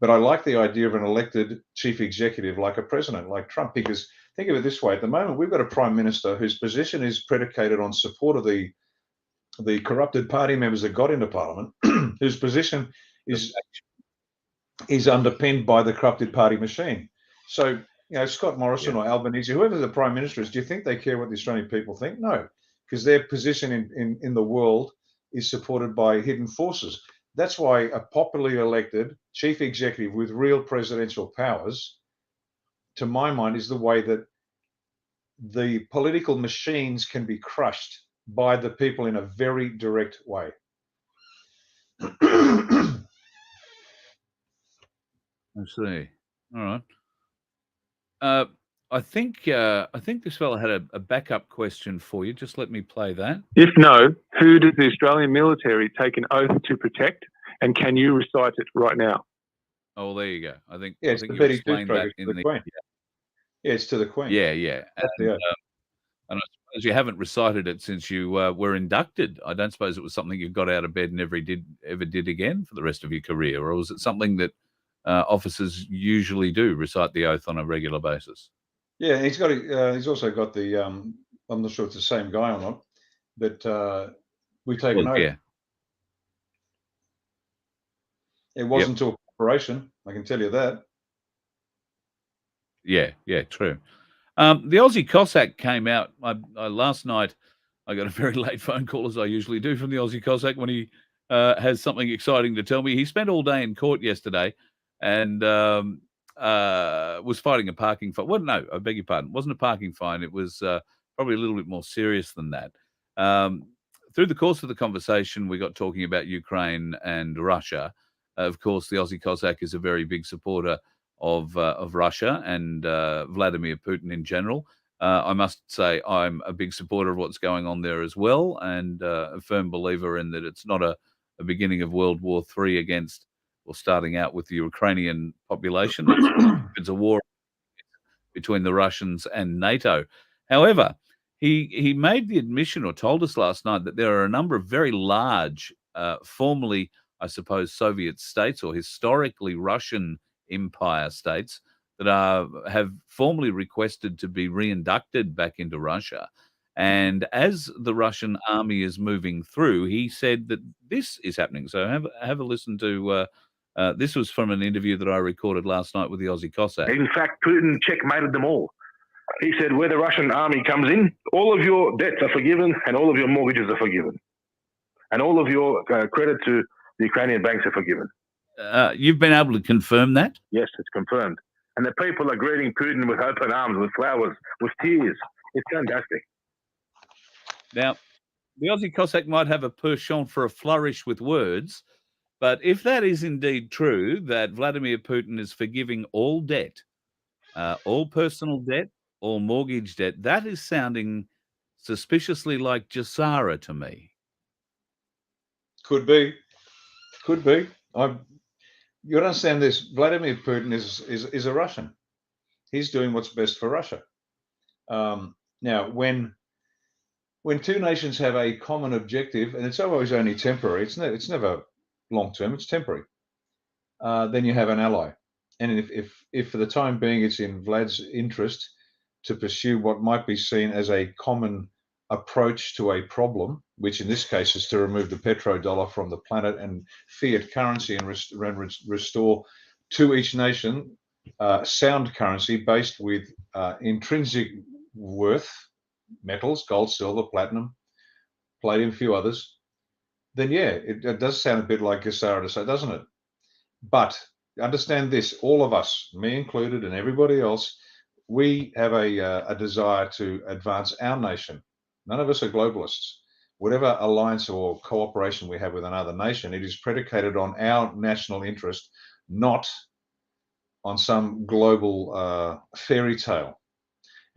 But I like the idea of an elected chief executive like a president, like Trump, because think of it this way. At the moment, we've got a prime minister whose position is predicated on support of the corrupted party members that got into Parliament, whose position is underpinned by the corrupted party machine. So, you know, Scott Morrison or Albanese, whoever the prime minister is, do you think they care what the Australian people think? No, because their position in the world is supported by hidden forces. That's why a popularly elected chief executive with real presidential powers, to my mind, is the way that the political machines can be crushed by the people in a very direct way. I see. All right. I think this fellow had a backup question for you. Just let me play that. If no, who does the Australian military take an oath to protect, and can you recite it right now? Oh, well, there you go. I think it's you Betty explained that in the Queen. Yeah, it's to the Queen. Yeah. And I suppose you haven't recited it since you were inducted. I don't suppose it was something you got out of bed and ever did again for the rest of your career, or was it something that officers usually do, recite the oath on a regular basis? Yeah, he's got. He's also got the. I'm not sure it's the same guy or not, but we take an oath. Yeah. It wasn't until operation, I can tell you that. Yeah, true. The Aussie Cossack came out last night. I got a very late phone call, as I usually do, from the Aussie Cossack when he has something exciting to tell me. He spent all day in court yesterday and was fighting a parking fine. Well, no, I beg your pardon. It wasn't a parking fine. It was probably a little bit more serious than that. Through the course of the conversation, we got talking about Ukraine and Russia. Of course, the Aussie Cossack is a very big supporter of Russia and Vladimir Putin in general. I must say I'm a big supporter of what's going on there as well, and a firm believer in that it's not a beginning of World War III against, or starting out with the Ukrainian population. It's a war between the Russians and NATO. However, he made the admission, or told us last night, that there are a number of very large, formerly, I suppose, Soviet states or historically Russian empire states that have formally requested to be reinducted back into Russia. And as the Russian army is moving through, he said that this is happening. So have a listen to This was from an interview that I recorded last night with the Aussie Cossack. In fact, Putin checkmated them all. He said, where the Russian army comes in, all of your debts are forgiven and all of your mortgages are forgiven. And all of your credit to the Ukrainian banks are forgiven. You've been able to confirm that? Yes, it's confirmed. And the people are greeting Putin with open arms, with flowers, with tears. It's fantastic. Now, the Aussie Cossack might have a penchant for a flourish with words, but if that is indeed true, that Vladimir Putin is forgiving all debt, all personal debt, all mortgage debt, that is sounding suspiciously like Jassara to me. Could be. You understand this? Vladimir Putin is a Russian. He's doing what's best for Russia. Now, when two nations have a common objective, and it's always only temporary, it's never long term, it's temporary. Then you have an ally, and if for the time being it's in Vlad's interest to pursue what might be seen as a common approach to a problem, which in this case is to remove the petrodollar from the planet and fiat currency and restore to each nation sound currency based with intrinsic worth, metals, gold, silver, platinum, palladium, a few others, then yeah, it does sound a bit like Jassara to say, doesn't it? But understand this, all of us, me included and everybody else, we have a desire to advance our nation. None of us are globalists. Whatever alliance or cooperation we have with another nation, it is predicated on our national interest, not on some global fairy tale.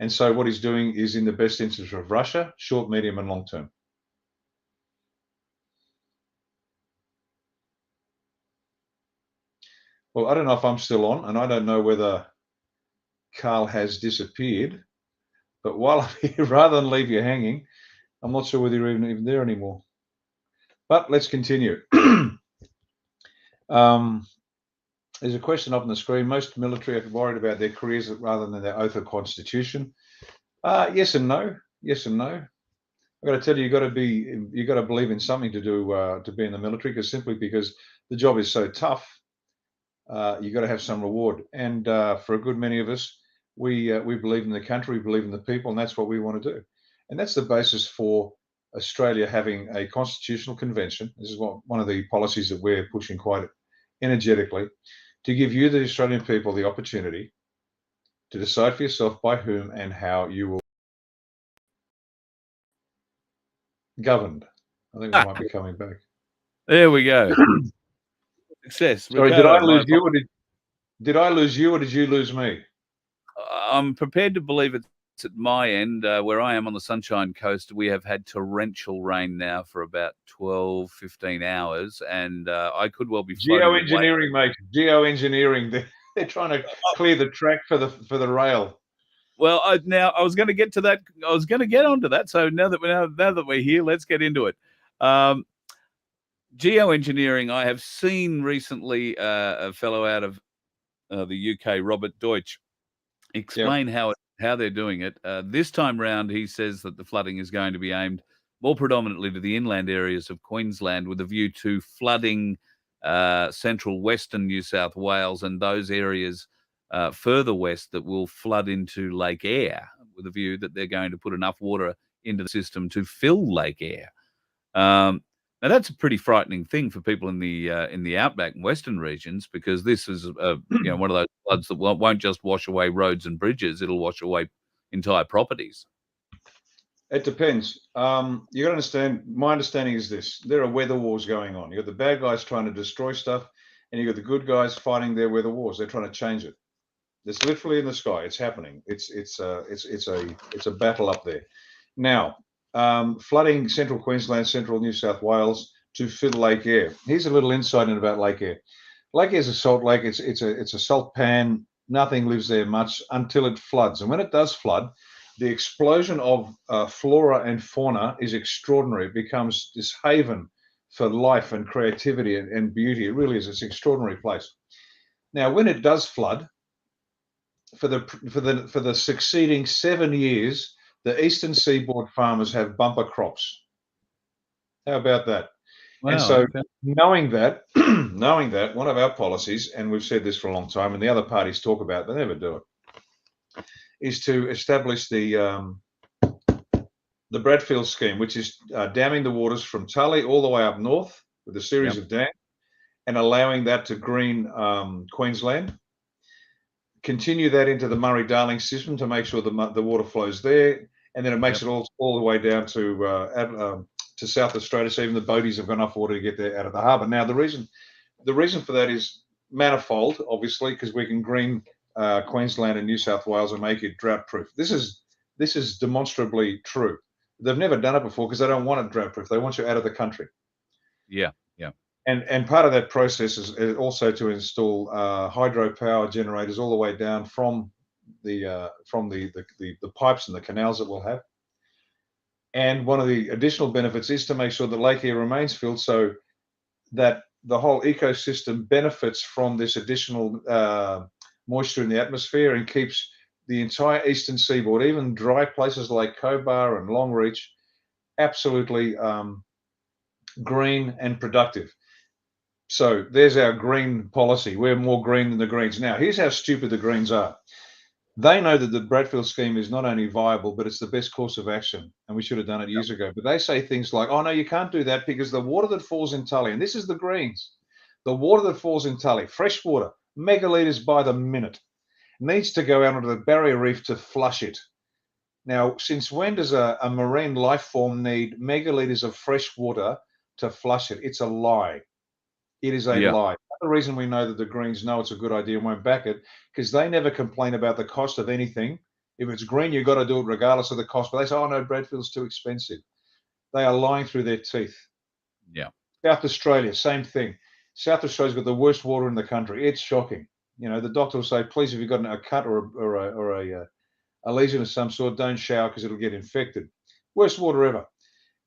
And so what he's doing is in the best interest of Russia, short, medium, and long term. Well, I don't know if I'm still on, and I don't know whether Carl has disappeared. But while I'm here, rather than leave you hanging, I'm not sure whether you're even there anymore. But let's continue. There's a question up on the screen. Most military are worried about their careers rather than their oath of constitution. Yes and no. Yes and no. I've got to tell you, you got to believe in something to do to be in the military, because the job is so tough. You got to have some reward, and for a good many of us, we believe in the country, we believe in the people, and that's what we want to do. And that's the basis for Australia having a constitutional convention. This is one of the policies that we're pushing quite energetically, to give you, the Australian people, the opportunity to decide for yourself by whom and how you will be governed. I think we might be coming back. There we go. Success. Sorry, Riccardo, did I lose you, or did I lose you, or did you lose me? I'm prepared to believe it's at my end. Where I am on the Sunshine Coast, we have had torrential rain now for about 12, 15 hours, and I could well be Geoengineering, mate. Geoengineering. They're trying to clear the track for the rail. Well, I was going to get to that. I was going to get onto that. So now that we're here, let's get into it. Geoengineering. I have seen recently a fellow out of the UK, Robert Deutsch, explain how they're doing it. This time round, he says that the flooding is going to be aimed more predominantly to the inland areas of Queensland, with a view to flooding central western New South Wales and those areas further west that will flood into Lake Eyre, with a view that they're going to put enough water into the system to fill Lake Eyre. Now that's a pretty frightening thing for people in the outback and western regions, because this is one of those floods that won't just wash away roads and bridges; it'll wash away entire properties. It depends. You got to understand. My understanding is this: there are weather wars going on. You got the bad guys trying to destroy stuff, and you got the good guys fighting their weather wars. They're trying to change it. It's literally in the sky. It's happening. It's a battle up there. Now, flooding central Queensland, central New South Wales to fill Lake Eyre. Here's a little insight about Lake Eyre. Lake Eyre is a salt lake. It's a salt pan. Nothing lives there much until it floods, and when it does flood, the explosion of flora and fauna is extraordinary. It becomes this haven for life and creativity and beauty. It really is. It's an extraordinary place. Now, when it does flood, for the succeeding 7 years, the eastern seaboard farmers have bumper crops. How about that? Wow. And so Okay. knowing that, knowing that, one of our policies, and we've said this for a long time, and the other parties talk about it, they never do it, is to establish the Bradfield scheme, which is damming the waters from Tully all the way up north with a series Yep. of dams and allowing that to green Queensland. Continue that into the Murray-Darling system to make sure the water flows there, and then it makes Yep. it all the way down to South Australia. So even the boaties have got enough water to get there out of the harbour. Now the reason for that is manifold, obviously, because we can green Queensland and New South Wales and make it drought-proof. This is demonstrably true. They've never done it before because they don't want it drought-proof. They want you out of the country. Yeah. Yeah. And part of that process is also to install hydropower generators all the way down from the pipes and the canals that we'll have. And one of the additional benefits is to make sure that Lake Eyre remains filled so that the whole ecosystem benefits from this additional moisture in the atmosphere and keeps the entire eastern seaboard, even dry places like Cobar and Longreach, absolutely green and productive. So there's our green policy. We're more green than the Greens. Now, here's how stupid the Greens are. They know that the Bradfield scheme is not only viable, but it's the best course of action. And we should have done it years ago. But they say things like, oh, no, you can't do that because the water that falls in Tully, and this is the Greens, the water that falls in Tully, fresh water, megalitres by the minute, needs to go out onto the barrier reef to flush it. Now, since when does a marine life form need megalitres of fresh water to flush it? It's a lie. It is a lie. The reason we know that the Greens know it's a good idea and won't back it, because they never complain about the cost of anything. If it's green, you've got to do it regardless of the cost. But they say, oh, no, Bradfield's too expensive. They are lying through their teeth. Yeah. South Australia, same thing. South Australia's got the worst water in the country. It's shocking. You know, the doctor will say, please, if you've got a cut or a lesion of some sort, don't shower because it'll get infected. Worst water ever.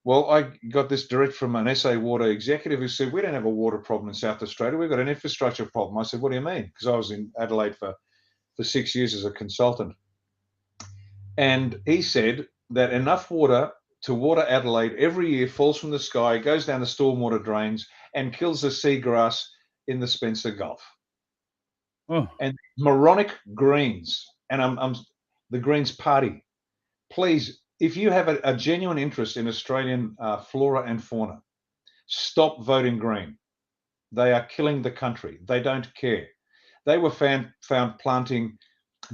Well, I got this direct from an SA Water executive who said, we don't have a water problem in South Australia. We've got an infrastructure problem. I said, what do you mean? Because I was in Adelaide for 6 years as a consultant. And he said that enough water to water Adelaide every year falls from the sky, goes down the stormwater drains and kills the seagrass in the Spencer Gulf. Oh. And moronic Greens, and I'm the Greens party, please, if you have a genuine interest in Australian flora and fauna, stop voting Green. They are killing the country. They don't care. They were found planting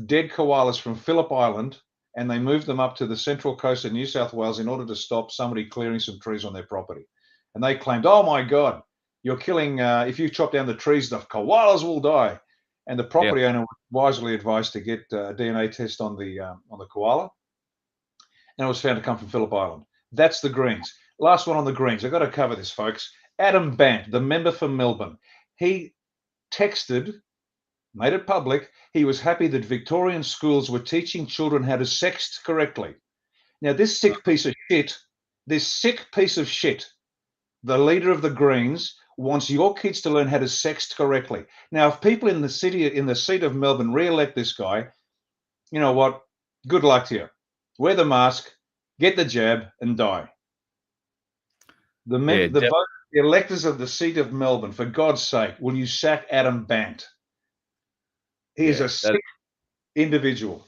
dead koalas from Phillip Island, and they moved them up to the central coast of New South Wales in order to stop somebody clearing some trees on their property. And they claimed, oh my God, you're killing, if you chop down the trees, the koalas will die. And the property owner was wisely advised to get a DNA test on the koala. And it was found to come from Phillip Island. That's the Greens. Last one on the Greens. I've got to cover this, folks. Adam Bant, the member for Melbourne, he texted, made it public, he was happy that Victorian schools were teaching children how to sext correctly. Now, this sick piece of shit, the leader of the Greens, wants your kids to learn how to sext correctly. Now, if people in the seat of Melbourne re-elect this guy, you know what? Good luck to you. Wear the mask, get the jab, and die. The electors of the seat of Melbourne, for God's sake, will you sack Adam Bant? He is a sick individual.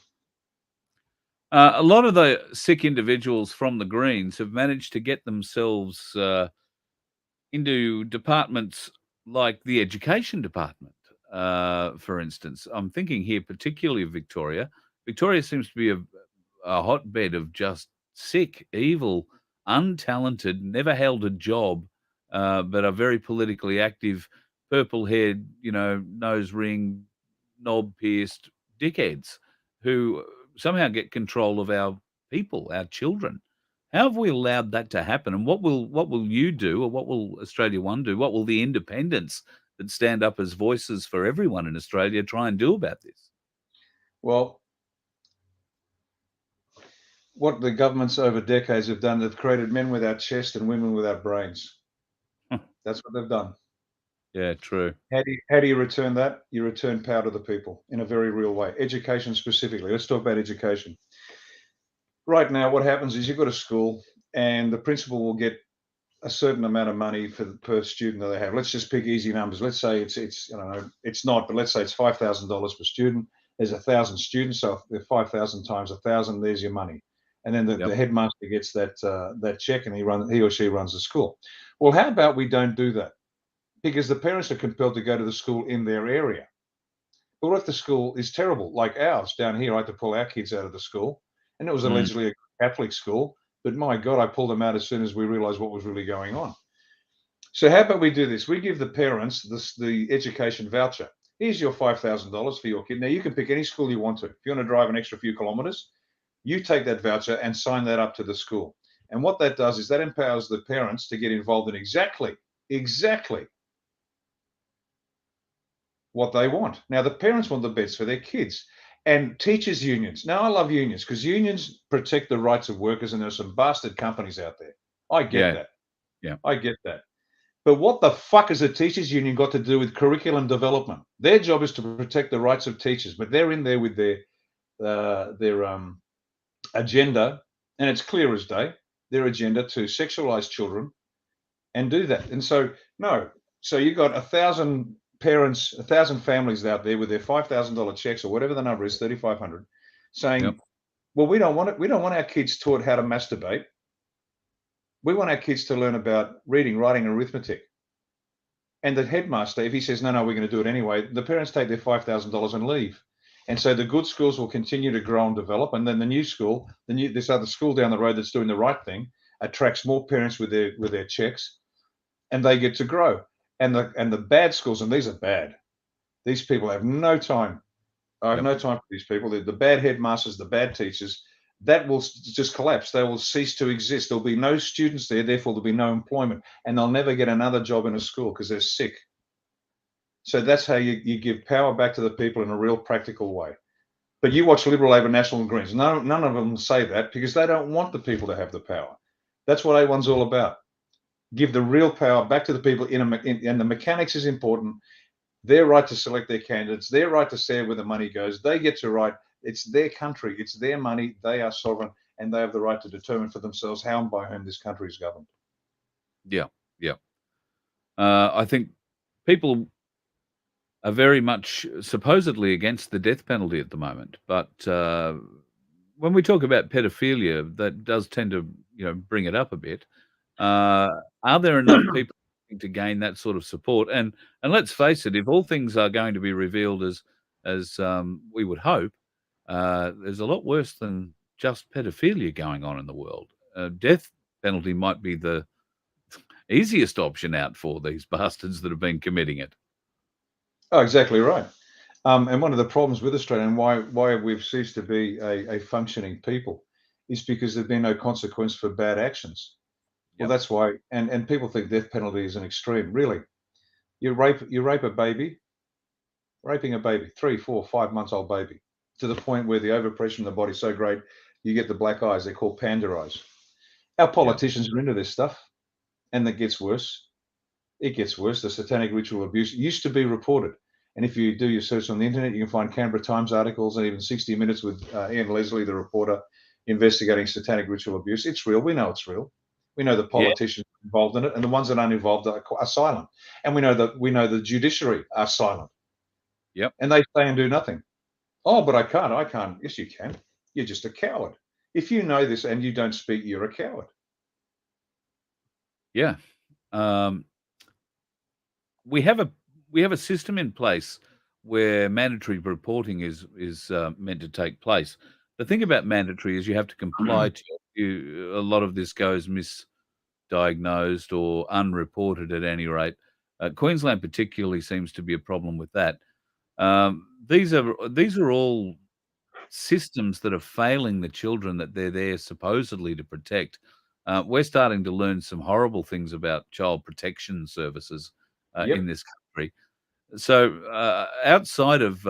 A lot of the sick individuals from the Greens have managed to get themselves into departments like the education department, for instance. I'm thinking here particularly of Victoria. Victoria seems to be a hotbed of just sick, evil, untalented, never held a job, but are very politically active, purple-haired, nose ring, knob-pierced dickheads who somehow get control of our people, our children. How have we allowed that to happen? And what will you do, or what will Australia One do? What will the independents that stand up as voices for everyone in Australia try and do about this? Well, what the governments over decades have done, they've created men without chest and women without brains. That's what they've done. Yeah, true. How do you return that? You return power to the people in a very real way. Education specifically. Let's talk about education. Right now, what happens is you go to school and the principal will get a certain amount of money per student that they have. Let's just pick easy numbers. Let's say it's I don't know, it's not, but let's say it's $5,000 per student. There's 1,000 students, so if 5,000 times 1,000, there's your money. And then the headmaster gets that check, and he or she runs the school. Well, how about we don't do that? Because the parents are compelled to go to the school in their area. But what if the school is terrible, like ours down here? I had to pull our kids out of the school, and it was allegedly a Catholic school. But my God, I pulled them out as soon as we realized what was really going on. So how about we do this? We give the parents the education voucher. Here's your $5,000 for your kid. Now, you can pick any school you want to. If you want to drive an extra few kilometers, you take that voucher and sign that up to the school. And what that does is that empowers the parents to get involved in exactly what they want. Now, the parents want the best for their kids. And teachers' unions. Now, I love unions because unions protect the rights of workers, and there's some bastard companies out there. I get that. Yeah. I get that. But what the fuck has a teachers' union got to do with curriculum development? Their job is to protect the rights of teachers, but they're in there with their agenda, and it's clear as day, their agenda to sexualize children and do that. And so, no. So you got 1,000 parents, 1,000 families out there with their $5,000 checks or whatever the number is, 3,500, saying, well, we don't want it. We don't want our kids taught how to masturbate. We want our kids to learn about reading, writing, and arithmetic. And the headmaster, if he says, no, we're going to do it anyway, the parents take their $5,000 and leave. And so the good schools will continue to grow and develop. And then the new school, this other school down the road that's doing the right thing, attracts more parents with their checks, and they get to grow. And the bad schools, and these are bad. These people have no time. I have no time for these people. The bad headmasters, the bad teachers, that will just collapse. They will cease to exist. There'll be no students there, therefore there'll be no employment, and they'll never get another job in a school because they're sick. So that's how you give power back to the people in a real practical way. But you watch Liberal, Labor, National and Greens. None of them say that because they don't want the people to have the power. That's what A1's all about. Give the real power back to the people, and the mechanics is important. Their right to select their candidates, their right to say where the money goes. They get to write. It's their country. It's their money. They are sovereign, and they have the right to determine for themselves how and by whom this country is governed. Yeah. I think people are very much supposedly against the death penalty at the moment. But when we talk about pedophilia, that does tend to bring it up a bit. Are there enough people to gain that sort of support? And let's face it, if all things are going to be revealed as we would hope, there's a lot worse than just pedophilia going on in the world. Death penalty might be the easiest option out for these bastards that have been committing it. Oh, exactly right. And one of the problems with Australia and why we've ceased to be a functioning people is because there's been no consequence for bad actions. Well, that's why, and people think death penalty is an extreme. Really, you rape a baby, raping a baby, 3, 4, 5 months old baby, to the point where the overpressure in the body is so great, you get the black eyes. They're called panda eyes. Our politicians are into this stuff, and it gets worse. It gets worse. The satanic ritual abuse used to be reported. And if you do your search on the internet, you can find Canberra Times articles and even 60 Minutes with Ian Leslie, the reporter, investigating satanic ritual abuse. It's real. We know it's real. We know the politicians involved in it, and the ones that aren't involved are silent. And we know the judiciary are silent. Yep. And they say and do nothing. Oh, but I can't. Yes, you can. You're just a coward. If you know this and you don't speak, you're a coward. Yeah. We have a system in place where mandatory reporting is meant to take place. The thing about mandatory is you have to comply to it. A lot of this goes misdiagnosed or unreported at any rate. Queensland particularly seems to be a problem with that. These are all systems that are failing the children that they're there supposedly to protect. We're starting to learn some horrible things about child protection services in this country. So outside of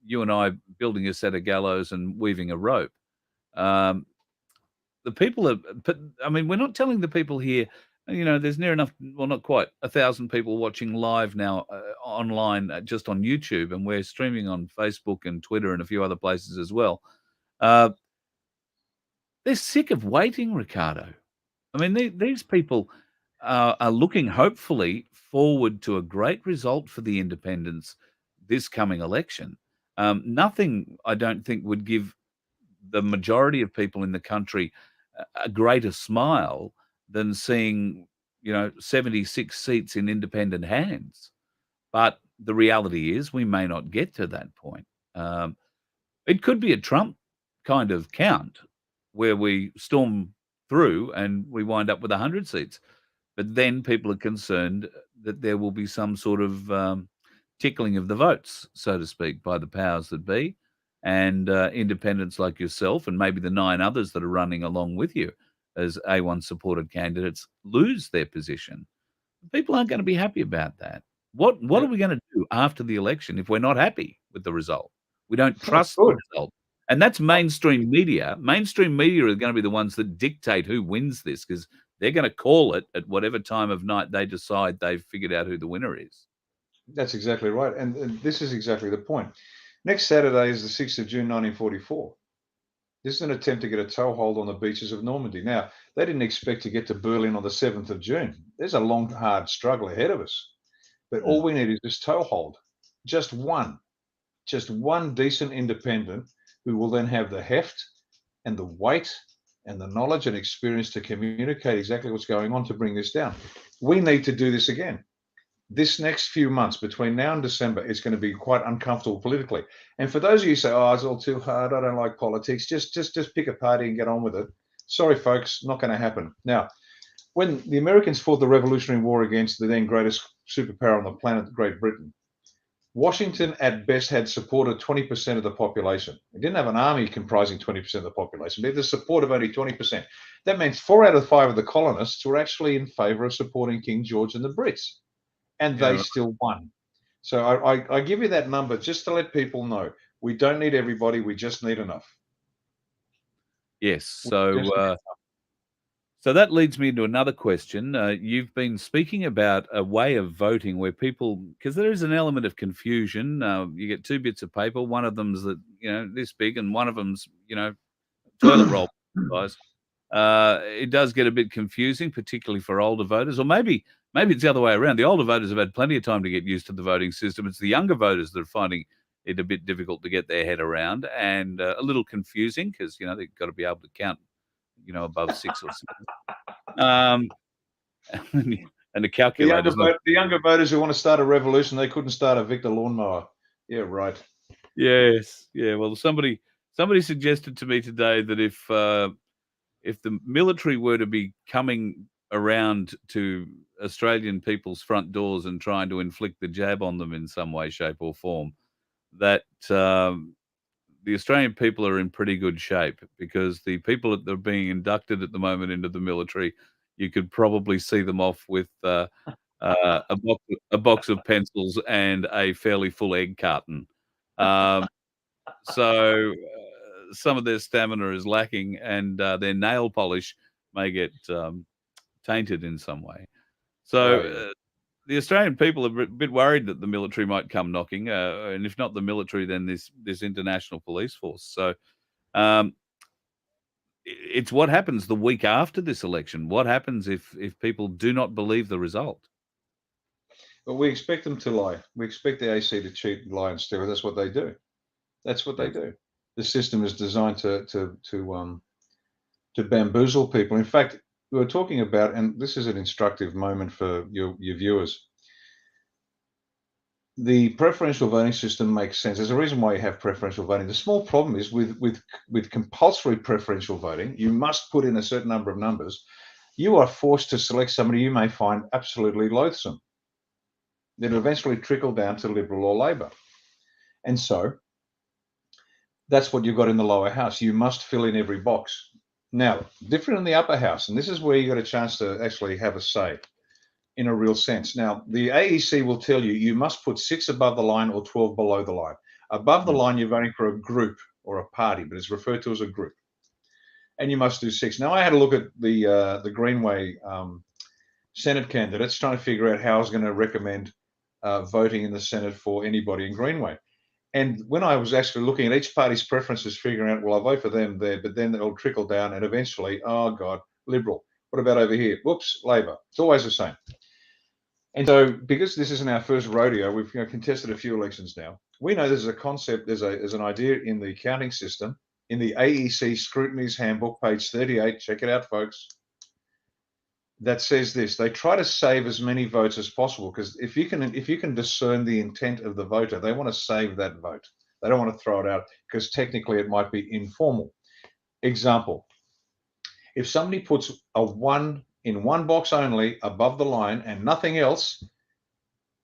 you and I building a set of gallows and weaving a rope, the people are, but I mean, we're not telling the people here, there's near enough, well, not quite 1,000 people watching live now online, just on YouTube, and we're streaming on Facebook and Twitter and a few other places as well. They're sick of waiting, Riccardo. I mean, these people are looking hopefully forward to a great result for the independents this coming election. Nothing, I don't think, would give the majority of people in the country a greater smile than seeing, 76 seats in independent hands. But the reality is we may not get to that point. Um, it could be a Trump kind of count where we storm through and we wind up with 100 seats. But then people are concerned that there will be some sort of tickling of the votes, so to speak, by the powers that be, and independents like yourself and maybe the 9 others that are running along with you as A1 supported candidates lose their position. People aren't going to be happy about that. What Yeah. are we going to do after the election if we're not happy with the result? We don't Oh, trust the good. result. And that's mainstream media. Mainstream media are going to be the ones that dictate who wins this because they're going to call it at whatever time of night they decide they've figured out who the winner is. That's exactly right. And this is exactly the point. Next Saturday is the 6th of June, 1944. This is an attempt to get a toehold on the beaches of Normandy. Now, they didn't expect to get to Berlin on the 7th of June. There's a long, hard struggle ahead of us. But all we need is this toehold. Just one decent independent who will then have the heft and the weight and the knowledge and experience to communicate exactly what's going on to bring this down. We need to do this again. This next few months between now and December is going to be quite uncomfortable politically. And for those of you who say, "Oh, it's all too hard. I don't like politics. Just pick a party and get on with it." Sorry, folks, not going to happen. Now, when the Americans fought the Revolutionary War against the then greatest superpower on the planet, Great Britain, Washington at best had supported 20% of the population. It didn't have an army comprising 20% of the population. They had the support of only 20%. That means 4 out of 5 of the colonists were actually in favor of supporting King George and the Brits, and Yeah, they right. still won. So I give you that number just to let people know we don't need everybody. We just need enough. Yes. We So, just need- so that leads me into another question. You've been speaking about a way of voting where people, because there is an element of confusion. You get 2 bits of paper. One of them's this big, and one of them's toilet roll size. It does get a bit confusing, particularly for older voters, or maybe it's the other way around. The older voters have had plenty of time to get used to the voting system. It's the younger voters that are finding it a bit difficult to get their head around and a little confusing because they've got to be able to count above 6 or 7. Um, and the calculator's not. the younger voters who want to start a revolution, they couldn't start a Victor lawnmower. Yeah, right. Yes, yeah. Well, somebody suggested to me today that if the military were to be coming around to Australian people's front doors and trying to inflict the jab on them in some way, shape, or form, that the Australian people are in pretty good shape because the people that are being inducted at the moment into the military, you could probably see them off with a box of pencils and a fairly full egg carton. Um, so some of their stamina is lacking, and their nail polish may get tainted in some way. So Oh, yeah. the Australian people are a bit worried that the military might come knocking, and if not the military, then this international police force. So um, it's what happens the week after this election. What happens if people do not believe the result? But we expect them to lie. We expect the AC to cheat, lie, and steal. That's what they do. That's what they That's do. The system is designed to bamboozle people. In fact, we were talking about, and this is an instructive moment for your viewers. The preferential voting system makes sense. There's a reason why you have preferential voting. The small problem is with compulsory preferential voting, you must put in a certain number of numbers. You are forced to select somebody you may find absolutely loathsome. That'll eventually trickle down to Liberal or Labor. And so that's what you've got in the lower house. You must fill in every box. Now, different in the upper house, and this is where you got a chance to actually have a say in a real sense. Now, the AEC will tell you you must put 6 above the line or 12 below the line. Above the line, you're voting for a group or a party, but it's referred to as a group. And you must do 6. Now, I had a look at the Greenway Senate candidates, trying to figure out how I was going to recommend voting in the Senate for anybody in Greenway. And when I was actually looking at each party's preferences, figuring out, well, I'll vote for them there, but then it'll trickle down and eventually, oh God, Liberal. What about over here? Whoops, Labor. It's always the same. And so, because this isn't our first rodeo, we've contested a few elections now. We know there's a concept, there's an idea in the counting system, in the AEC Scrutiny's Handbook, page 38. Check it out, folks. That says this: they try to save as many votes as possible, because if you can discern the intent of the voter, they want to save that vote. They don't want to throw it out because technically it might be informal. Example: if somebody puts a 1 in one box only above the line and nothing else,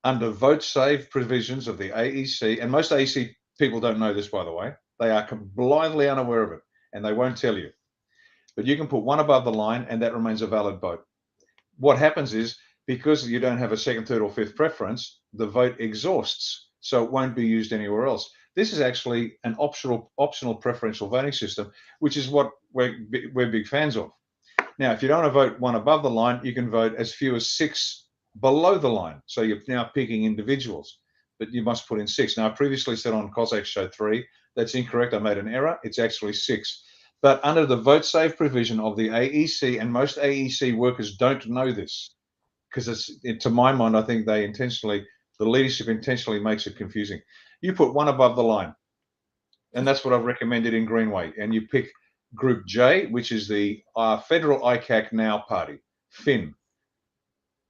under vote save provisions of the AEC, and most AEC people don't know this, by the way, they are blithely unaware of it and they won't tell you. But you can put 1 above the line and that remains a valid vote. What happens is, because you don't have a second, third, or fifth preference, the vote exhausts, so it won't be used anywhere else. This is actually an optional preferential voting system, which is what we're big fans of. Now, if you don't want to vote 1 above the line, you can vote as few as 6 below the line. So you're now picking individuals, but you must put in 6. Now, I previously said on Cossack Show 3, that's incorrect. I made an error. It's actually 6. But under the vote save provision of the AEC, and most AEC workers don't know this, because to my mind, I think the leadership intentionally makes it confusing. You put 1 above the line, and that's what I've recommended in Greenway. And you pick Group J, which is the Federal ICAC Now Party, FIN.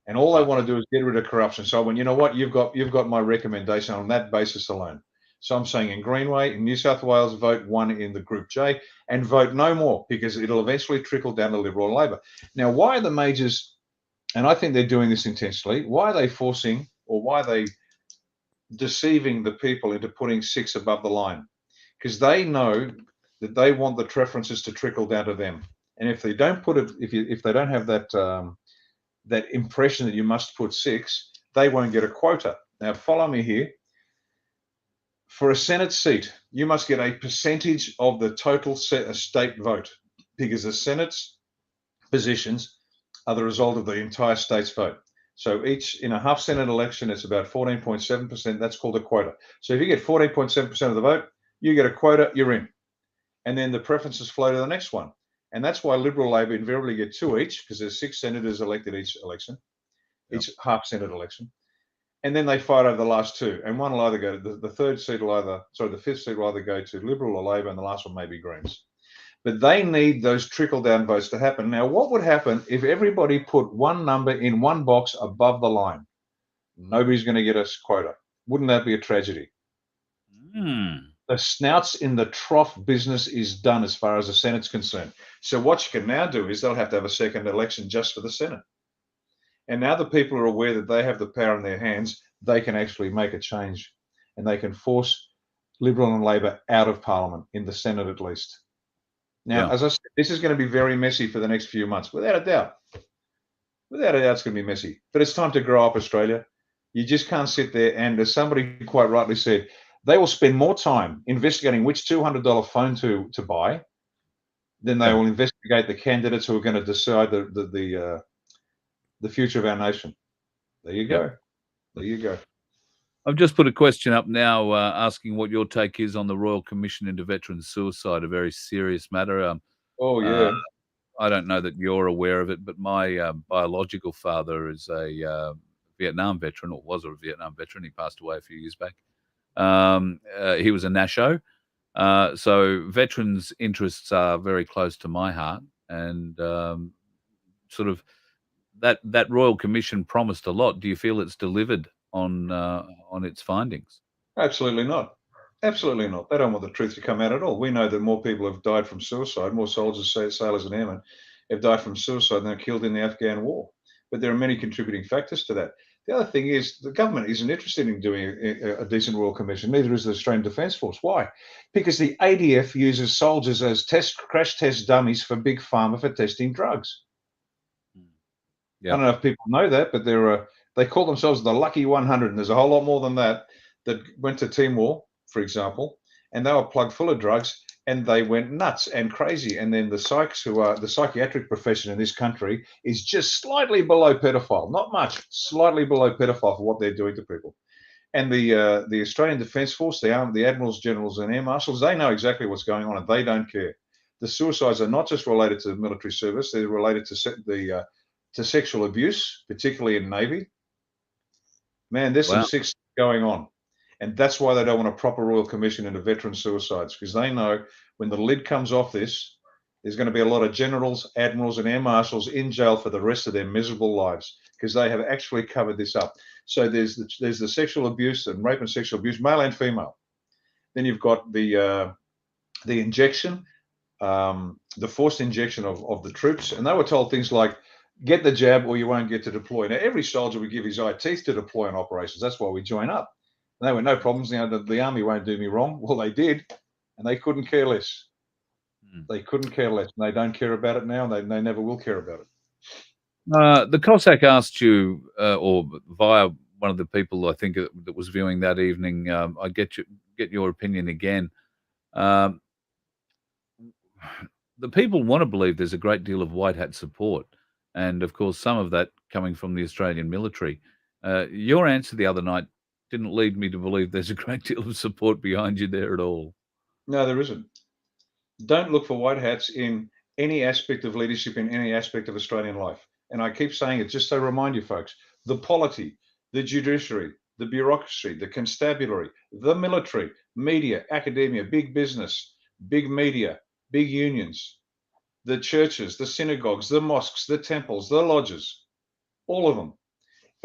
And all they want to do is get rid of corruption. So I went, you know what, you've got my recommendation on that basis alone. So I'm saying in Greenway, in New South Wales, vote 1 in the Group J and vote no more, because it'll eventually trickle down to Liberal and Labor. Now, why are the majors, and I think they're doing this intentionally, why are they forcing, or why are they deceiving the people into putting 6 above the line? Because they know that they want the preferences to trickle down to them. And if they don't put it, if they don't have that that impression that you must put 6, they won't get a quota. Now, follow me here. For a Senate seat, you must get a percentage of the total state vote, because the Senate's positions are the result of the entire state's vote. So in a half Senate election, it's about 14.7%. That's called a quota. So if you get 14.7% of the vote, you get a quota, you're in. And then the preferences flow to the next one. And that's why Liberal Labor invariably get 2 each, because there's 6 senators elected each election, each half Senate election. And then they fight over the last 2, and one will either go to the fifth seat will either go to Liberal or Labor, and the last one may be Greens. But they need those trickle-down votes to happen. Now, what would happen if everybody put 1 number in 1 box above the line? Nobody's going to get a quota. Wouldn't that be a tragedy? The snouts in the trough business is done as far as the Senate's concerned. So what you can now do is they'll have to have a second election just for the Senate. And now the people are aware that they have the power in their hands, they can actually make a change, and they can force Liberal and Labor out of Parliament, in the Senate at least. Now, as I said, this is going to be very messy for the next few months, without a doubt. Without a doubt, it's going to be messy. But it's time to grow up, Australia. You just can't sit there, and as somebody quite rightly said, they will spend more time investigating which $200 phone to buy than they will investigate the candidates who are going to decide the future of our nation. There you go. There you go. I've just put a question up now asking what your take is on the Royal Commission into Veteran Suicide, a very serious matter. I don't know that you're aware of it, but my biological father is a Vietnam veteran, or was a Vietnam veteran. He passed away a few years back. He was a Nasho. So veterans' interests are very close to my heart, and sort of that Royal Commission promised a lot. Do you feel it's delivered on its findings? Absolutely not. Absolutely not. They don't want the truth to come out at all. We know that more people have died from suicide, more soldiers, sailors and airmen have died from suicide than are killed in the Afghan war. But there are many contributing factors to that. The other thing is the government isn't interested in doing a decent Royal Commission, neither is the Australian Defence Force. Why? Because the ADF uses soldiers as crash test dummies for Big Pharma for testing drugs. I don't know if people know that, but they call themselves the Lucky 100, and there's a whole lot more than that went to Timor, for example, and they were plugged full of drugs, and they went nuts and crazy. And then the psychs, who are the psychiatric profession in this country, is just slightly below pedophile, not much, slightly below pedophile for what they're doing to people. And the Australian Defence Force, the admirals, generals, and air marshals, they know exactly what's going on, and they don't care. The suicides are not just related to military service; they're related to to sexual abuse, particularly in Navy. Man, there's some Wow. sick stuff going on. And that's why they don't want a proper Royal Commission into veteran suicides, because they know when the lid comes off this, there's going to be a lot of generals, admirals, and air marshals in jail for the rest of their miserable lives, because they have actually covered this up. So there's the sexual abuse and rape and sexual abuse, male and female. Then you've got the injection, the forced injection of the troops, and they were told things like, get the jab or you won't get to deploy. Now, every soldier would give his eye teeth to deploy on operations. That's why we join up. And they went, no problems. Now, the army won't do me wrong. Well, they did, and they couldn't care less. They couldn't care less, and they don't care about it now. They never will care about it. The Cossack asked you, or via one of the people I think that was viewing that evening, I get your opinion again. The people want to believe there's a great deal of white hat support, and of course some of that coming from the Australian military. Your answer the other night didn't lead me to believe there's a great deal of support behind you there at all. No, there isn't. Don't look for white hats in any aspect of leadership, in any aspect of Australian life. And I keep saying it just to remind you folks, the polity, the judiciary, the bureaucracy, the constabulary, the military, media, academia, big business, big media, big unions, the churches, the synagogues, the mosques, the temples, the lodges, all of them.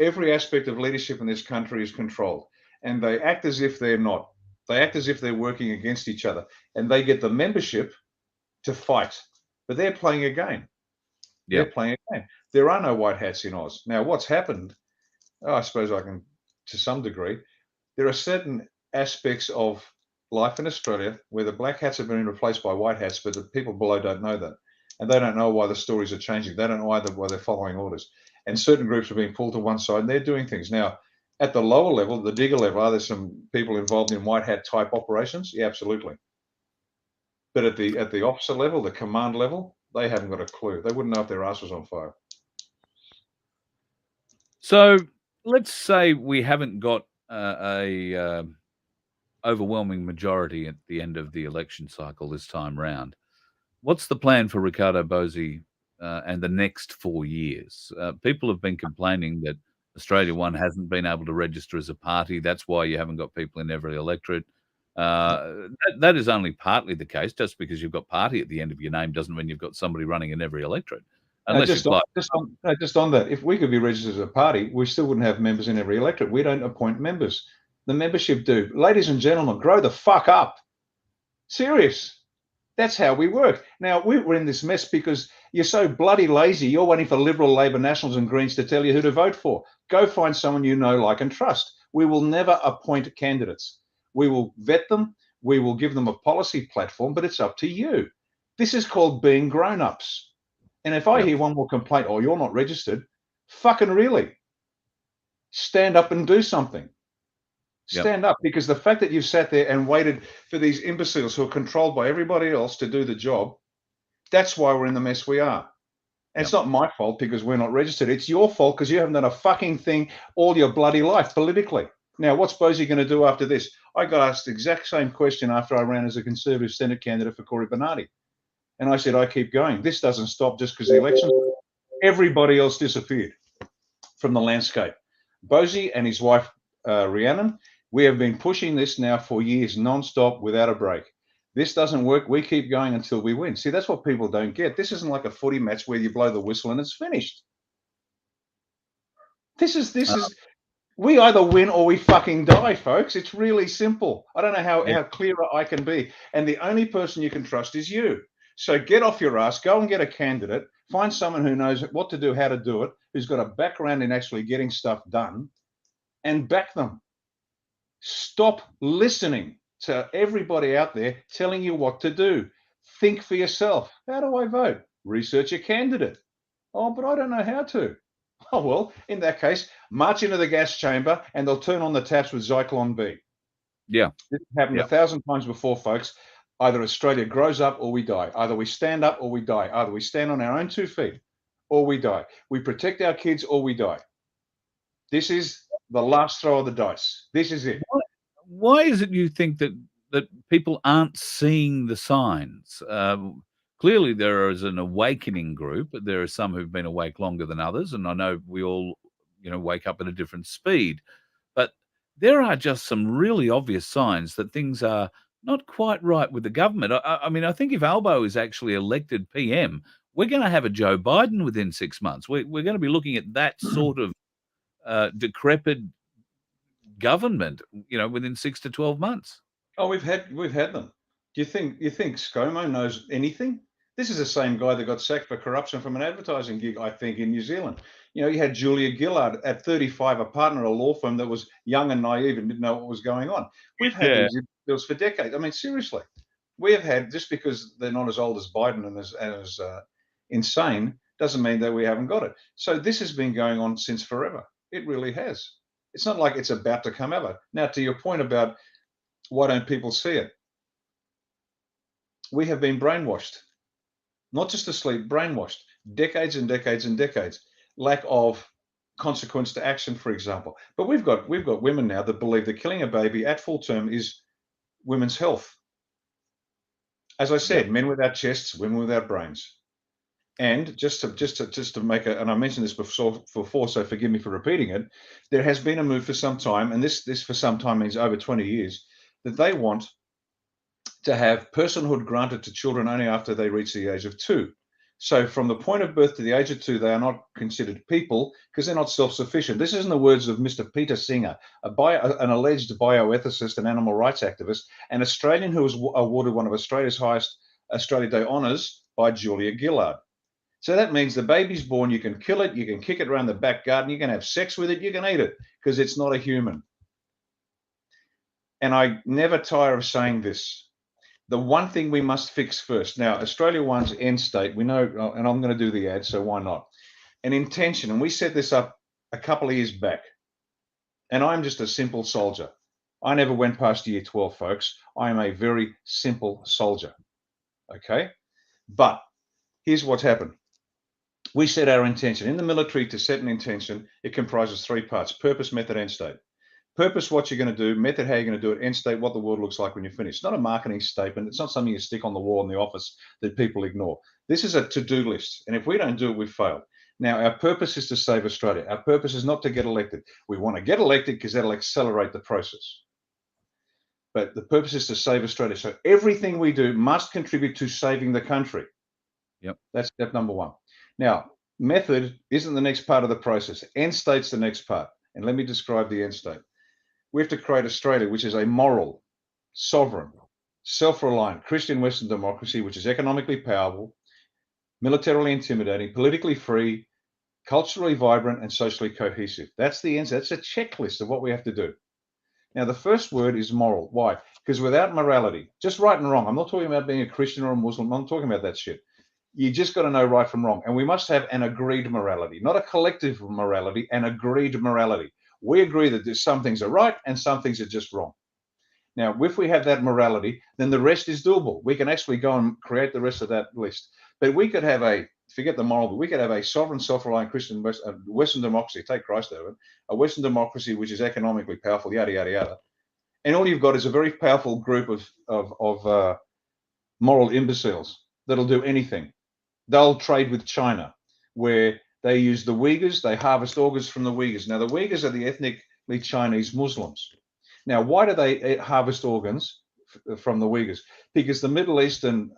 Every aspect of leadership in this country is controlled, and they act as if they're not. They act as if they're working against each other, and they get the membership to fight. But they're playing a game. Yeah. They're playing a game. There are no white hats in Oz. Now, what's happened, I suppose I can, to some degree, there are certain aspects of life in Australia where the black hats have been replaced by white hats, but the people below don't know that. And they don't know why the stories are changing. They don't know either why they're following orders. And certain groups are being pulled to one side and they're doing things. Now, at the lower level, the digger level, are there some people involved in white hat type operations? Yeah, absolutely. But at the officer level, the command level, they haven't got a clue. They wouldn't know if their ass was on fire. So let's say we haven't got a overwhelming majority at the end of the election cycle this time round. What's the plan for Riccardo Bosi and the next 4 years? People have been complaining that Australia One hasn't been able to register as a party. That's why you haven't got people in every electorate. That is only partly the case. Just because you've got party at the end of your name doesn't mean you've got somebody running in every electorate. Unless just on that, if we could be registered as a party, we still wouldn't have members in every electorate. We don't appoint members. The membership do. Ladies and gentlemen, grow the fuck up. Serious. That's how we work. Now, we're in this mess because you're so bloody lazy. You're waiting for Liberal, Labor, Nationals and Greens to tell you who to vote for. Go find someone you know, like and trust. We will never appoint candidates. We will vet them. We will give them a policy platform, but it's up to you. This is called being grown-ups. And if I hear one more complaint, oh, you're not registered, fucking really. Stand up and do something. Stand up, because the fact that you've sat there and waited for these imbeciles who are controlled by everybody else to do the job, that's why we're in the mess we are. And it's not my fault because we're not registered. It's your fault because you haven't done a fucking thing all your bloody life politically. Now, what's Bosi going to do after this? I got asked the exact same question after I ran as a Conservative Senate candidate for Corey Bernardi. And I said, I keep going. This doesn't stop just because the elections. Everybody else disappeared from the landscape. Bosi and his wife, Rhiannon, we have been pushing this now for years, non-stop, without a break. This doesn't work. We keep going until we win. See, that's what people don't get. This isn't like a footy match where you blow the whistle and it's finished. This is. We either win or we fucking die, folks. It's really simple. I don't know how clearer I can be. And the only person you can trust is you. So get off your ass, go and get a candidate, find someone who knows what to do, how to do it, who's got a background in actually getting stuff done, and back them. Stop listening to everybody out there telling you what to do. Think for yourself. How do I vote? Research a candidate. Oh, but I don't know how to. Oh, well, in that case, march into the gas chamber and they'll turn on the taps with Zyklon B. Yeah. This happened 1,000 times before, folks. Either Australia grows up or we die. Either we stand up or we die. Either we stand on our own 2 feet or we die. We protect our kids or we die. This is the last throw of the dice. This is it. Why is it you think that people aren't seeing the signs? clearly there is an awakening group. There are some who've been awake longer than others, and I know we all, wake up at a different speed. But there are just some really obvious signs that things are not quite right with the government. I mean, I think if Albo is actually elected PM, we're going to have a Joe Biden within 6 months. We're going to be looking at that sort of decrepit government, within 6 to 12 months. Oh, we've had them. Do you think ScoMo knows anything? This is the same guy that got sacked for corruption from an advertising gig, I think, in New Zealand. You had Julia Gillard at 35, a partner at a law firm that was young and naive and didn't know what was going on. We've had these bills for decades. I mean, seriously, we have had, just because they're not as old as Biden and as insane, doesn't mean that we haven't got it. So this has been going on since forever. It really has. It's not like it's about to come ever. Now, to your point about why don't people see it? We have been brainwashed, not just asleep, brainwashed, decades and decades and decades. Lack of consequence to action, for example. But we've got women now that believe that killing a baby at full term is women's health. As I said, men without chests, women without brains. And just to make and I mentioned this before, so forgive me for repeating it. There has been a move for some time, and this for some time means over 20 years, that they want to have personhood granted to children only after they reach the age of 2. So from the point of birth to the age of 2, they are not considered people because they're not self-sufficient. This is in the words of Mr. Peter Singer, an alleged bioethicist and animal rights activist, an Australian who was awarded one of Australia's highest Australia Day honours by Julia Gillard. So that means the baby's born, you can kill it, you can kick it around the back garden, you can have sex with it, you can eat it because it's not a human. And I never tire of saying this. The one thing we must fix first. Now, Australia One's end state, we know, and I'm going to do the ad, so why not? An intention, and we set this up a couple of years back. And I'm just a simple soldier. I never went past year 12, folks. I am a very simple soldier. Okay? But here's what's happened. We set our intention. In the military, to set an intention, it comprises 3 parts: purpose, method, end state. Purpose, what you're going to do; method, how you're going to do it; end state, what the world looks like when you're finished. It's not a marketing statement. It's not something you stick on the wall in the office that people ignore. This is a to-do list. And if we don't do it, we've failed. Now, our purpose is to save Australia. Our purpose is not to get elected. We want to get elected because that'll accelerate the process. But the purpose is to save Australia. So everything we do must contribute to saving the country. Yep. That's step number 1. Now, method isn't the next part of the process. End state's the next part. And let me describe the end state. We have to create Australia, which is a moral, sovereign, self-reliant Christian Western democracy, which is economically powerful, militarily intimidating, politically free, culturally vibrant, and socially cohesive. That's the end. That's a checklist of what we have to do. Now, the first word is moral. Why? Because without morality, just right and wrong, I'm not talking about being a Christian or a Muslim. I'm not talking about that shit. You just got to know right from wrong. And we must have an agreed morality, not a collective morality, an agreed morality. We agree that there's some things are right and some things are just wrong. Now, if we have that morality, then the rest is doable. We can actually go and create the rest of that list. But we could have forget the moral, but we could have a sovereign, self-reliant Christian Western democracy, take Christ out of it, a Western democracy which is economically powerful, yada, yada, yada. And all you've got is a very powerful group of moral imbeciles that'll do anything. They'll trade with China, where they use the Uyghurs, they harvest organs from the Uyghurs. Now, the Uyghurs are the ethnically Chinese Muslims. Now, why do they harvest organs from the Uyghurs? Because the Middle Eastern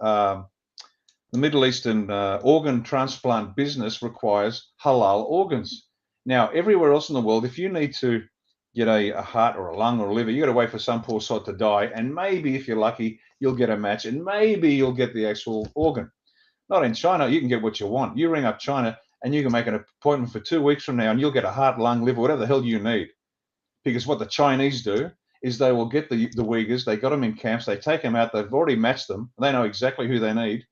organ transplant business requires halal organs. Now, everywhere else in the world, if you need to get a heart or a lung or a liver, you got to wait for some poor sod to die, and maybe if you're lucky, you'll get a match, and maybe you'll get the actual organ. Not in China. You can get what you want. You ring up China and you can make an appointment for 2 weeks from now and you'll get a heart, lung, liver, whatever the hell you need. Because what the Chinese do is they will get the Uyghurs, they got them in camps, they take them out, they've already matched them, they know exactly who they need,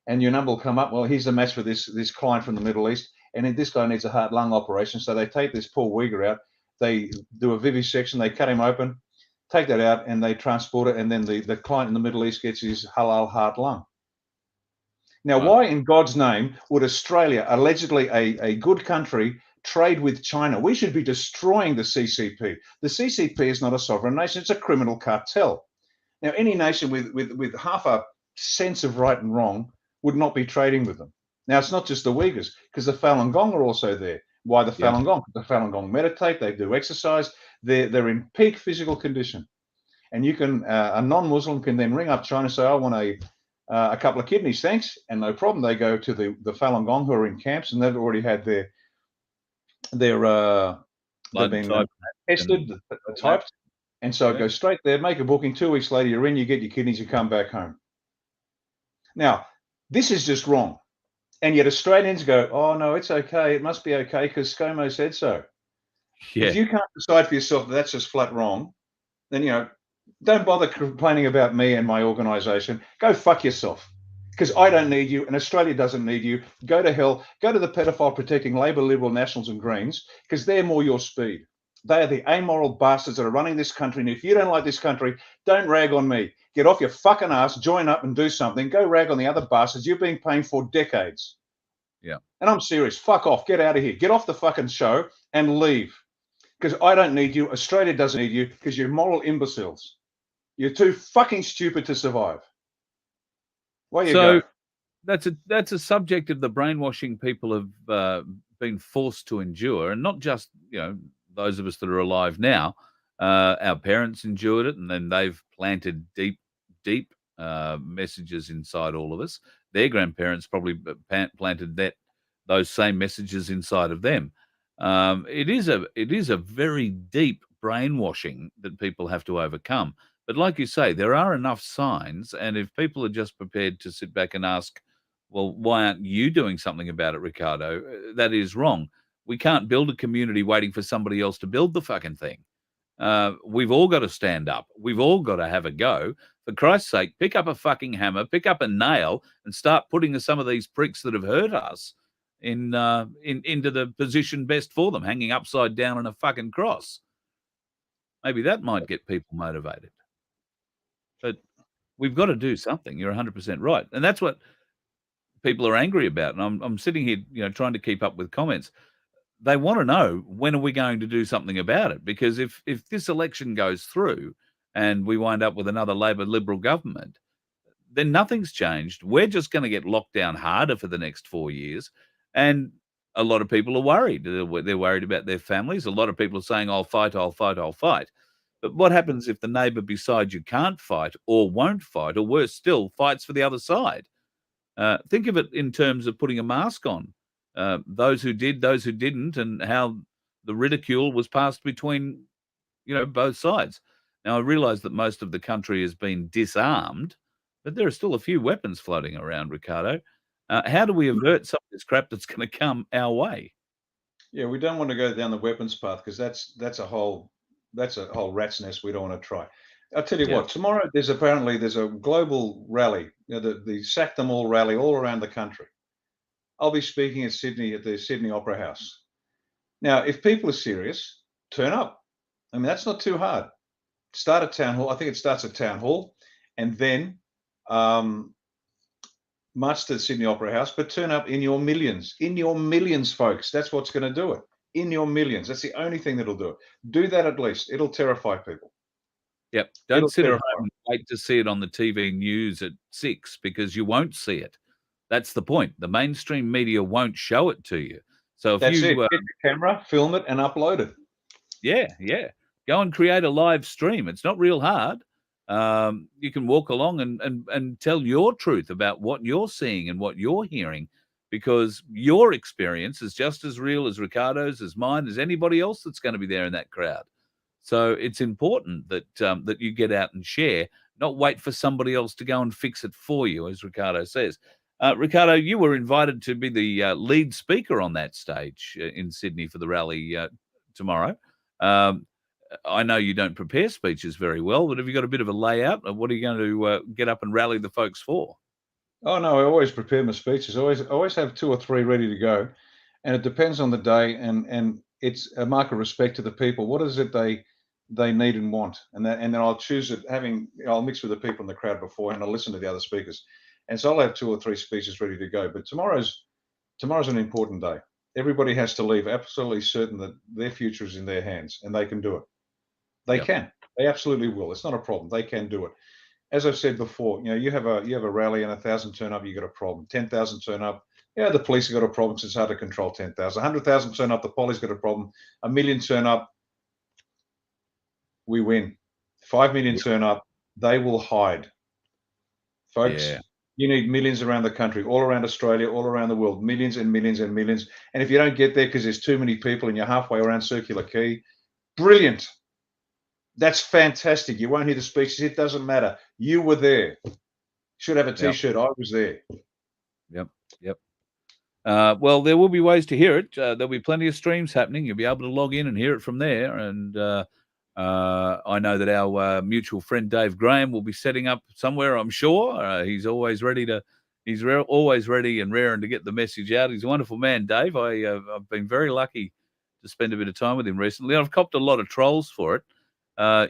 and your number will come up, well, here's a match for this client from the Middle East, and this guy needs a heart, lung operation, so they take this poor Uyghur out, they do a vivisection, they cut him open, take that out, and they transport it, and then the client in the Middle East gets his halal heart, lung. Now, why in God's name would Australia, allegedly a good country, trade with China? We should be destroying the CCP. The CCP is not a sovereign nation. It's a criminal cartel. Now, any nation with half a sense of right and wrong would not be trading with them. Now, it's not just the Uyghurs, because the Falun Gong are also there. Why the Falun Gong? The Falun Gong meditate, they do exercise, they're in peak physical condition. And you can, a non-Muslim can then ring up China and say, I want a couple of kidneys, thanks, and no problem. They go to the Falun Gong who are in camps, and they've already had their they've been tested, typed, and so it goes straight there, make a booking, 2 weeks later, you're in, you get your kidneys, you come back home. Now, this is just wrong. And yet Australians go, oh, no, it's okay. It must be okay because ScoMo said so. Yeah. If you can't decide for yourself that that's just flat wrong, then, don't bother complaining about me and my organisation. Go fuck yourself, because I don't need you and Australia doesn't need you. Go to hell. Go to the pedophile protecting Labor, Liberal, Nationals and Greens, because they're more your speed. They are the amoral bastards that are running this country. And if you don't like this country, don't rag on me. Get off your fucking ass, join up and do something. Go rag on the other bastards you've been paying for decades. Yeah. And I'm serious. Fuck off. Get out of here. Get off the fucking show and leave. Because I don't need you. Australia doesn't need you because you're moral imbeciles. You're too fucking stupid to survive. Where you go? That's a subject of the brainwashing people have been forced to endure, and not just those of us that are alive now. Our parents endured it, and then they've planted deep messages inside all of us. Their grandparents probably planted those same messages inside of them. It is a very deep brainwashing that people have to overcome. But like you say, there are enough signs, and if people are just prepared to sit back and ask, well, why aren't you doing something about it, Riccardo? That is wrong. We can't build a community waiting for somebody else to build the fucking thing. We've all got to stand up. We've all got to have a go. For Christ's sake, pick up a fucking hammer, pick up a nail, and start putting some of these pricks that have hurt us into the position best for them, hanging upside down on a fucking cross. Maybe that might get people motivated. But we've got to do something. You're 100% right. And that's what people are angry about. And I'm sitting here, trying to keep up with comments. They want to know, when are we going to do something about it? Because if this election goes through and we wind up with another Labor Liberal government, then nothing's changed. We're just going to get locked down harder for the next 4 years. And a lot of people are worried. They're worried about their families. A lot of people are saying, I'll fight, I'll fight, I'll fight. But what happens if the neighbour beside you can't fight or won't fight, or worse still, fights for the other side? Think of it in terms of putting a mask on. Those who did, those who didn't, and how the ridicule was passed between, both sides. Now, I realise that most of the country has been disarmed, but there are still a few weapons floating around, Riccardo. How do we avert some of this crap that's going to come our way? Yeah, we don't want to go down the weapons path, because that's a whole rat's nest we don't want to try. I'll tell you what, tomorrow there's a global rally, the Sack Them All rally all around the country. I'll be speaking at Sydney at the Sydney Opera House. Now, if people are serious, turn up. I mean, that's not too hard. Start at Town Hall. I think it starts at Town Hall, and then march to the Sydney Opera House, but turn up in your millions, folks. That's what's going to do it. In your millions. That's the only thing that'll do it. Do that at least. It'll terrify people. Yep. Don't sit at home and wait to see it on the TV news at 6, because you won't see it. That's the point. The mainstream media won't show it to you. So if That's you get the camera, film it, and upload it. Yeah. Go and create a live stream. It's not real hard. You can walk along and tell your truth about what you're seeing and what you're hearing, because your experience is just as real as Riccardo's, as mine, as anybody else that's going to be there in that crowd. So it's important that that you get out and share, not wait for somebody else to go and fix it for you, as Riccardo says. Riccardo, you were invited to be the lead speaker on that stage in Sydney for the rally tomorrow. I know you don't prepare speeches very well, but have you got a bit of a layout? Or what are you going to get up and rally the folks for? Oh, no, I always prepare my speeches. I always have 2 or 3 ready to go. And it depends on the day, and it's a mark of respect to the people. What is it they need and want? And then I'll choose it, I'll mix with the people in the crowd beforehand. I'll listen to the other speakers. And so I'll have 2 or 3 speeches ready to go. But tomorrow's an important day. Everybody has to leave absolutely certain that their future is in their hands, and they can do it. They can. They absolutely will. It's not a problem. They can do it. as I've said before, you have a rally and 1,000 turn up, you got a problem. 10,000 turn up, the police have got a problem. So it's hard to control 10,000. 100,000 turn up, the police got a problem. 1 million turn up, we win. 5 million turn up, they will hide. Folks, you need millions around the country, all around Australia, all around the world, millions and millions and millions. And if you don't get there because there's too many people and you're halfway around Circular Quay, brilliant. That's fantastic. You won't hear the speeches. It doesn't matter. You were there. Should have a T-shirt. I was there. Yep. Well, there will be ways to hear it. There'll be plenty of streams happening. You'll be able to log in and hear it from there. And I know that our mutual friend Dave Graham will be setting up somewhere, I'm sure. He's always ready to. He's always ready and raring to get the message out. He's a wonderful man, Dave. I've been very lucky to spend a bit of time with him recently. I've copped a lot of trolls for it.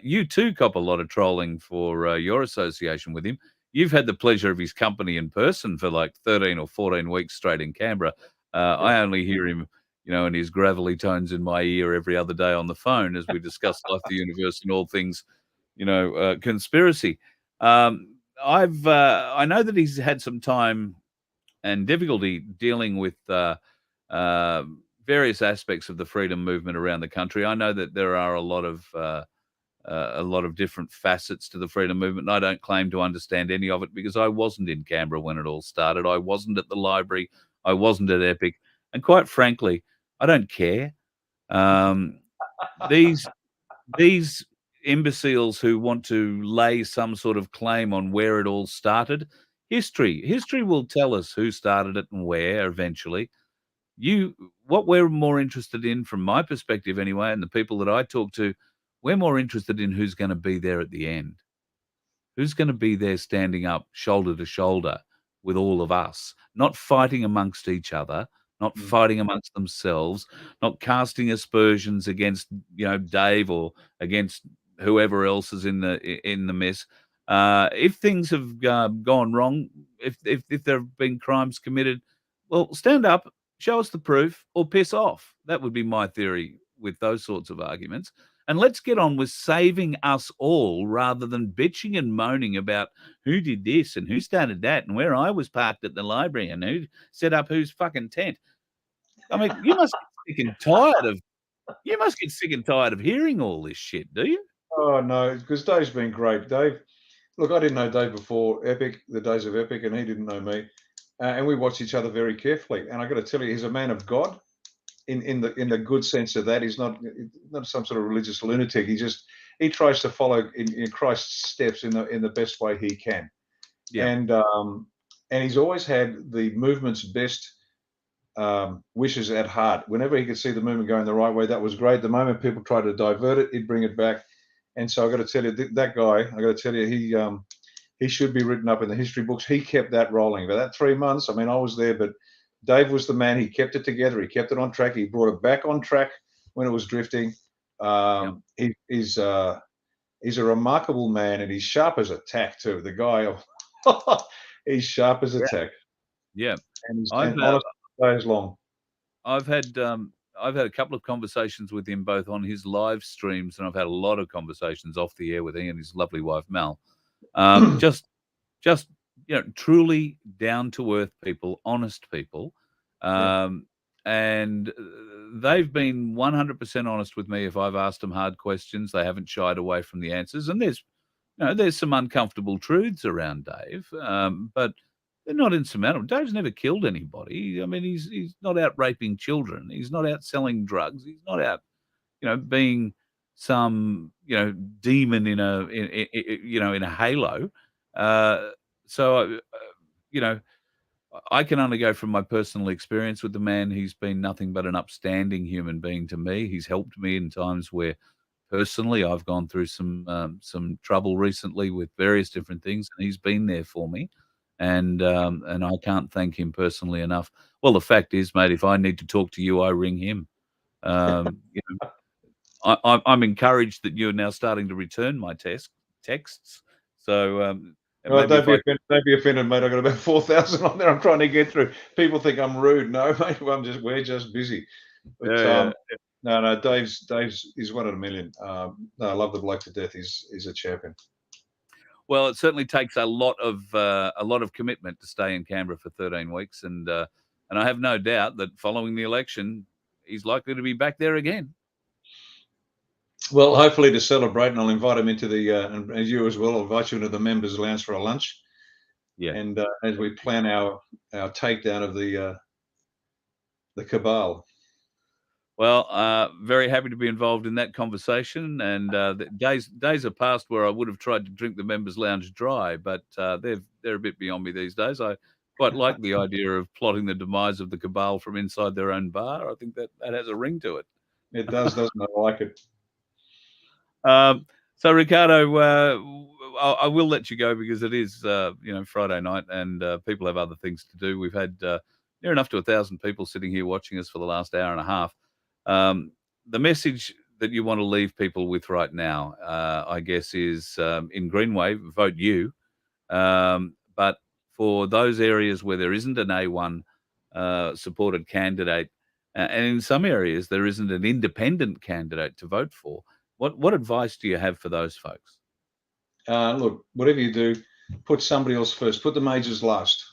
You too cop a lot of trolling for your association with him. You've had the pleasure of his company in person for like 13 or 14 weeks straight in Canberra. I only hear him, in his gravelly tones in my ear every other day on the phone as we discuss life, the universe, and all things, conspiracy. I know that he's had some time and difficulty dealing with various aspects of the freedom movement around the country. I know that there are a lot of different facets to the freedom movement. And I don't claim to understand any of it because I wasn't in Canberra when it all started. I wasn't at the library. I wasn't at Epic. And quite frankly, I don't care. These imbeciles who want to lay some sort of claim on where it all started, history will tell us who started it and where eventually. What we're more interested in, from my perspective anyway, and the people that I talk to, we're more interested in who's going to be there at the end. Who's going to be there standing up shoulder to shoulder with all of us, not fighting amongst each other, not fighting amongst themselves, not casting aspersions against, Dave or against whoever else is in the mess. If things have gone wrong, if there have been crimes committed, well, stand up, show us the proof, or piss off. That would be my theory with those sorts of arguments. And let's get on with saving us all rather than bitching and moaning about who did this and who started that and where I was parked at the library and who set up whose fucking tent. I mean, you must get sick and tired of hearing all this shit, do you? Oh, no, because Dave's been great. Dave, look, I didn't know Dave before Epic, the days of Epic, and he didn't know me. And we watched each other very carefully. And I got to tell you, he's a man of God. In the good sense of that, he's not some sort of religious lunatic. He tries to follow in Christ's steps in the best way he can. Yeah. And he's always had the movement's best wishes at heart. Whenever he could see the movement going the right way, that was great. The moment people tried to divert it, he'd bring it back. And so I got to tell you, that guy, he should be written up in the history books. He kept that rolling. But that 3 months, I mean, I was there, but Dave was the man. He kept it together. He kept it on track. He brought it back on track when it was drifting. He's a remarkable man, and he's sharp as a tack too. The guy, he's sharp as a tack. Yeah, and he's honest days long. I've had a couple of conversations with him both on his live streams, and I've had a lot of conversations off the air with he and his lovely wife Mel. Just truly down to earth people, honest people. And they've been 100% honest with me if I've asked them hard questions. They haven't shied away from the answers. And there's some uncomfortable truths around Dave, but they're not insurmountable. Dave's never killed anybody. I mean, he's not out raping children. He's not out selling drugs. He's not out, being some, demon in a halo. So, I can only go from my personal experience with the man. He's been nothing but an upstanding human being to me. He's helped me in times where personally I've gone through some trouble recently with various different things, and he's been there for me. And I can't thank him personally enough. Well, the fact is, mate, if I need to talk to you, I ring him. I'm encouraged that you're now starting to return my texts. So don't be offended, mate. I've got about 4,000 on there. I'm trying to get through. People think I'm rude. No, mate. We're just busy. But, no. Dave's is one in a million. No, I love the bloke to death. He's a champion. Well, it certainly takes a lot of commitment to stay in Canberra for 13 weeks, and I have no doubt that following the election, he's likely to be back there again. Well, hopefully to celebrate, and I'll invite him into the, and as you as well, I'll invite you into the members' lounge for a lunch. Yeah. And as we plan our takedown of the cabal. Well, very happy to be involved in that conversation. And the days are past where I would have tried to drink the members' lounge dry, but they're a bit beyond me these days. I quite like the idea of plotting the demise of the cabal from inside their own bar. I think that has a ring to it. It does, doesn't it? I like it. So, Riccardo, I will let you go because it is, Friday night and people have other things to do. We've had near enough to 1,000 people sitting here watching us for the last hour and a half. The message that you want to leave people with right now, I guess, is in Greenway, vote you. But for those areas where there isn't an A1 supported candidate, and in some areas there isn't an independent candidate to vote for, what advice do you have for those folks? Look, whatever you do, put somebody else first. Put the majors last.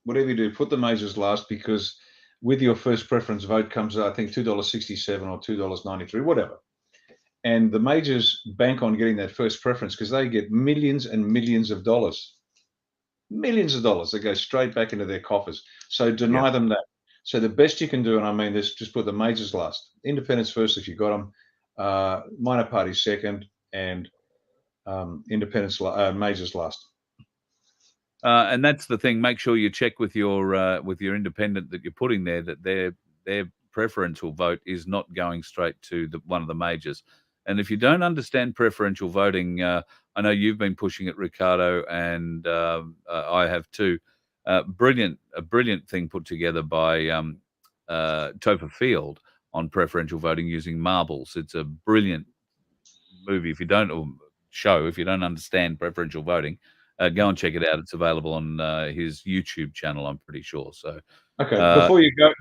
Whatever you do, put the majors last, because with your first preference vote comes, I think, $2.67 or $2.93, whatever. And the majors bank on getting that first preference because they get millions and millions of dollars. Millions of dollars that go straight back into their coffers. So deny them that. So the best you can do, and I mean this, just put the majors last. Independents first if you got them. Minor parties second, and independents majors last. And that's the thing. Make sure you check with your independent that you're putting there that their preferential vote is not going straight to one of the majors. And if you don't understand preferential voting, I know you've been pushing it, Riccardo, and I have too. A brilliant thing put together by Topher Field on preferential voting using marbles. It's a brilliant movie. If you don't understand preferential voting, go and check it out. It's available on his YouTube channel, I'm pretty sure. So, okay.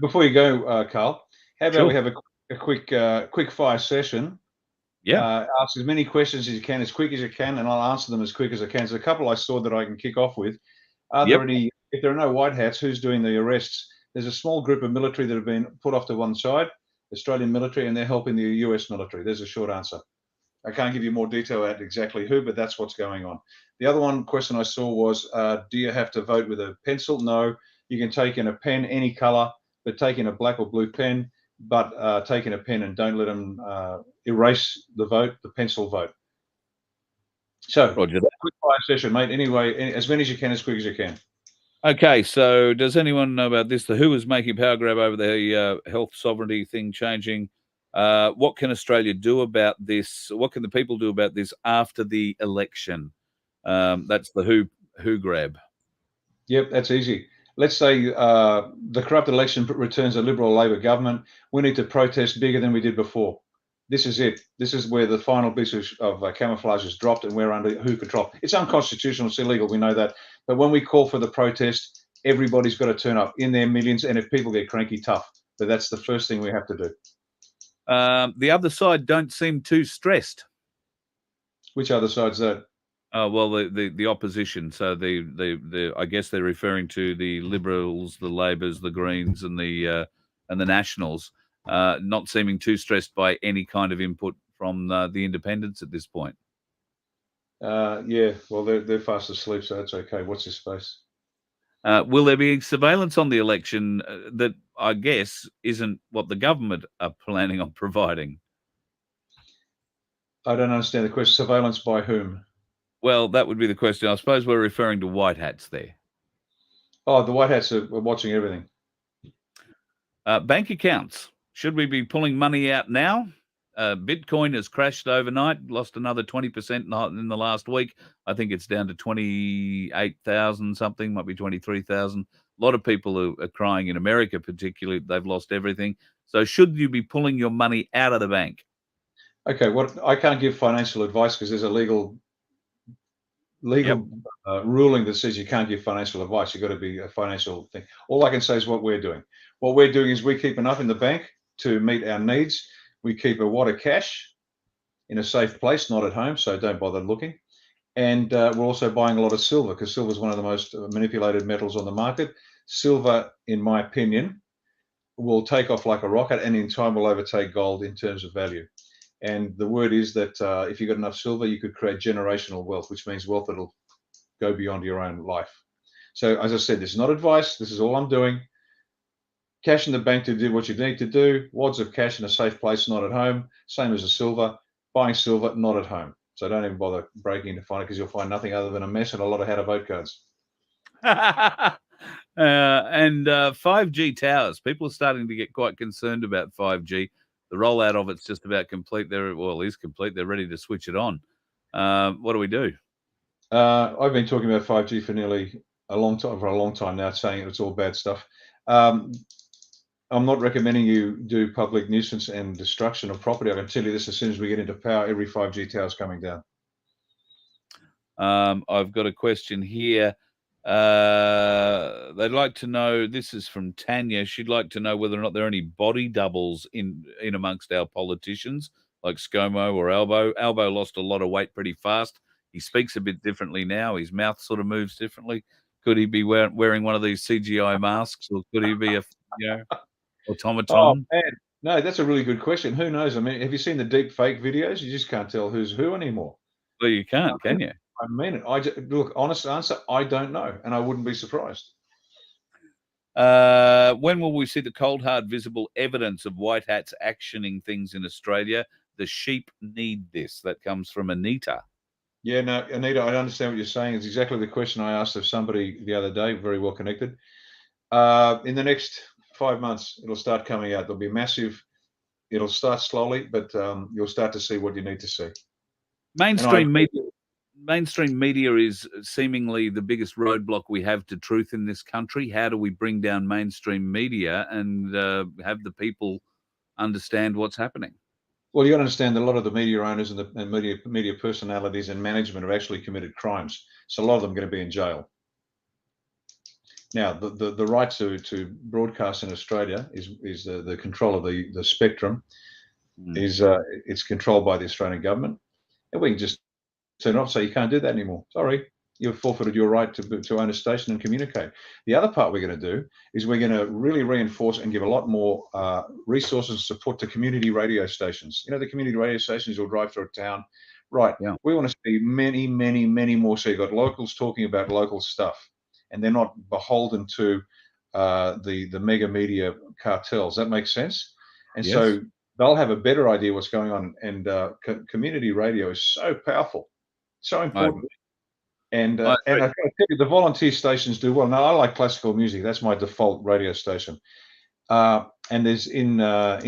Before you go, Carl, how about we have a quick fire session? Yeah. Ask as many questions as you can, as quick as you can, and I'll answer them as quick as I can. There's a couple I saw that I can kick off with. Are there any? If there are no white hats, who's doing the arrests? There's a small group of military that have been put off to one side, Australian military, and they're helping the US military. There's a short answer. I can't give you more detail at exactly who, but that's what's going on. The other question I saw was, do you have to vote with a pencil? No, you can take in a pen, any color, but take in a black or blue pen, but take in a pen and don't let them erase the vote, the pencil vote. So, Roger that. Quick fire session, mate. Anyway, as many as you can, as quick as you can. Okay, so does anyone know about this? The WHO is making power grab over the health sovereignty thing changing. What can Australia do about this? What can the people do about this after the election? That's the WHO grab. Yep, that's easy. Let's say the corrupt election returns a Liberal Labor government. We need to protest bigger than we did before. This is it. This is where the final piece of camouflage is dropped, and we're under WHO control. It's unconstitutional. It's illegal. We know that. But when we call for the protest, everybody's got to turn up in their millions. And if people get cranky, tough. But that's the first thing we have to do. The other side don't seem too stressed. Which other side's that? Well, the opposition. So I guess they're referring to the Liberals, the Labors, the Greens, and the Nationals, not seeming too stressed by any kind of input from the independents at this point. Yeah, well, they're fast asleep, so that's okay. What's his space? Will there be surveillance on the election that I guess isn't what the government are planning on providing? I don't understand the question. Surveillance by whom? Well, that would be the question. I suppose we're referring to white hats there. Oh, the white hats are watching everything. Bank accounts. Should we be pulling money out now? Bitcoin has crashed overnight, lost another 20% in the last week. I think it's down to 28,000 something, might be 23,000. A lot of people are crying in America, particularly. They've lost everything. So should you be pulling your money out of the bank? Okay, I can't give financial advice because there's a legal ruling that says you can't give financial advice. You've got to be a financial thing. All I can say is what we're doing. What we're doing is we keep enough in the bank to meet our needs. We keep a wad of cash in a safe place, not at home, so don't bother looking. And we're also buying a lot of silver because silver is one of the most manipulated metals on the market. Silver, in my opinion, will take off like a rocket and in time will overtake gold in terms of value. And the word is that if you've got enough silver, you could create generational wealth, which means wealth that'll go beyond your own life. So as I said, this is not advice. This is all I'm doing. Cash in the bank to do what you need to do. Wads of cash in a safe place, not at home. Same as the silver. Buying silver, not at home. So don't even bother breaking in to find it because you'll find nothing other than a mess and a lot of how to vote cards. And 5G towers. People are starting to get quite concerned about 5G. The rollout of it's just about complete. Is complete. They're ready to switch it on. What do we do? I've been talking about 5G for a long time now, saying it's all bad stuff. I'm not recommending you do public nuisance and destruction of property. I can tell you this: as soon as we get into power, every 5G tower is coming down. I've got a question here. They'd like to know, this is from Tanya, she'd like to know whether or not there are any body doubles in amongst our politicians, like ScoMo or Albo. Albo lost a lot of weight pretty fast. He speaks a bit differently now. His mouth sort of moves differently. Could he be wearing one of these CGI masks, or could he be a automaton? Oh, man. No, that's a really good question. Who knows? I mean, have you seen the deep fake videos? You just can't tell who's who anymore. Well, you can't, can you? I mean it. Look, honest answer, I don't know, and I wouldn't be surprised. When will we see the cold, hard, visible evidence of white hats actioning things in Australia? The sheep need this. That comes from Anita. Yeah, no, Anita, I understand what you're saying. It's exactly the question I asked of somebody the other day, very well connected. In the next 5 months, it'll start coming out. There'll be massive. It'll start slowly, but you'll start to see what you need to see. Mainstream media is seemingly the biggest roadblock we have to truth in this country. How do we bring down mainstream media and have the people understand what's happening? Well, you got to understand that a lot of the media owners and media personalities and management have actually committed crimes. So a lot of them are going to be in jail. Now, the right to broadcast in Australia is the control of the spectrum. It's controlled by the Australian government, and we can just turn it off. So you can't do that anymore. Sorry, you've forfeited your right to own a station and communicate. The other part we're going to do is we're going to really reinforce and give a lot more resources and support to community radio stations. You know, the community radio stations you'll drive through a town. Right. Yeah. We want to see many, many, many more. So you've got locals talking about local stuff, and they're not beholden to the mega media cartels. That makes sense? And yes. So they'll have a better idea what's going on. And community radio is so powerful, so important. And I tell you, the volunteer stations do well. Now, I like classical music. That's my default radio station. And there's in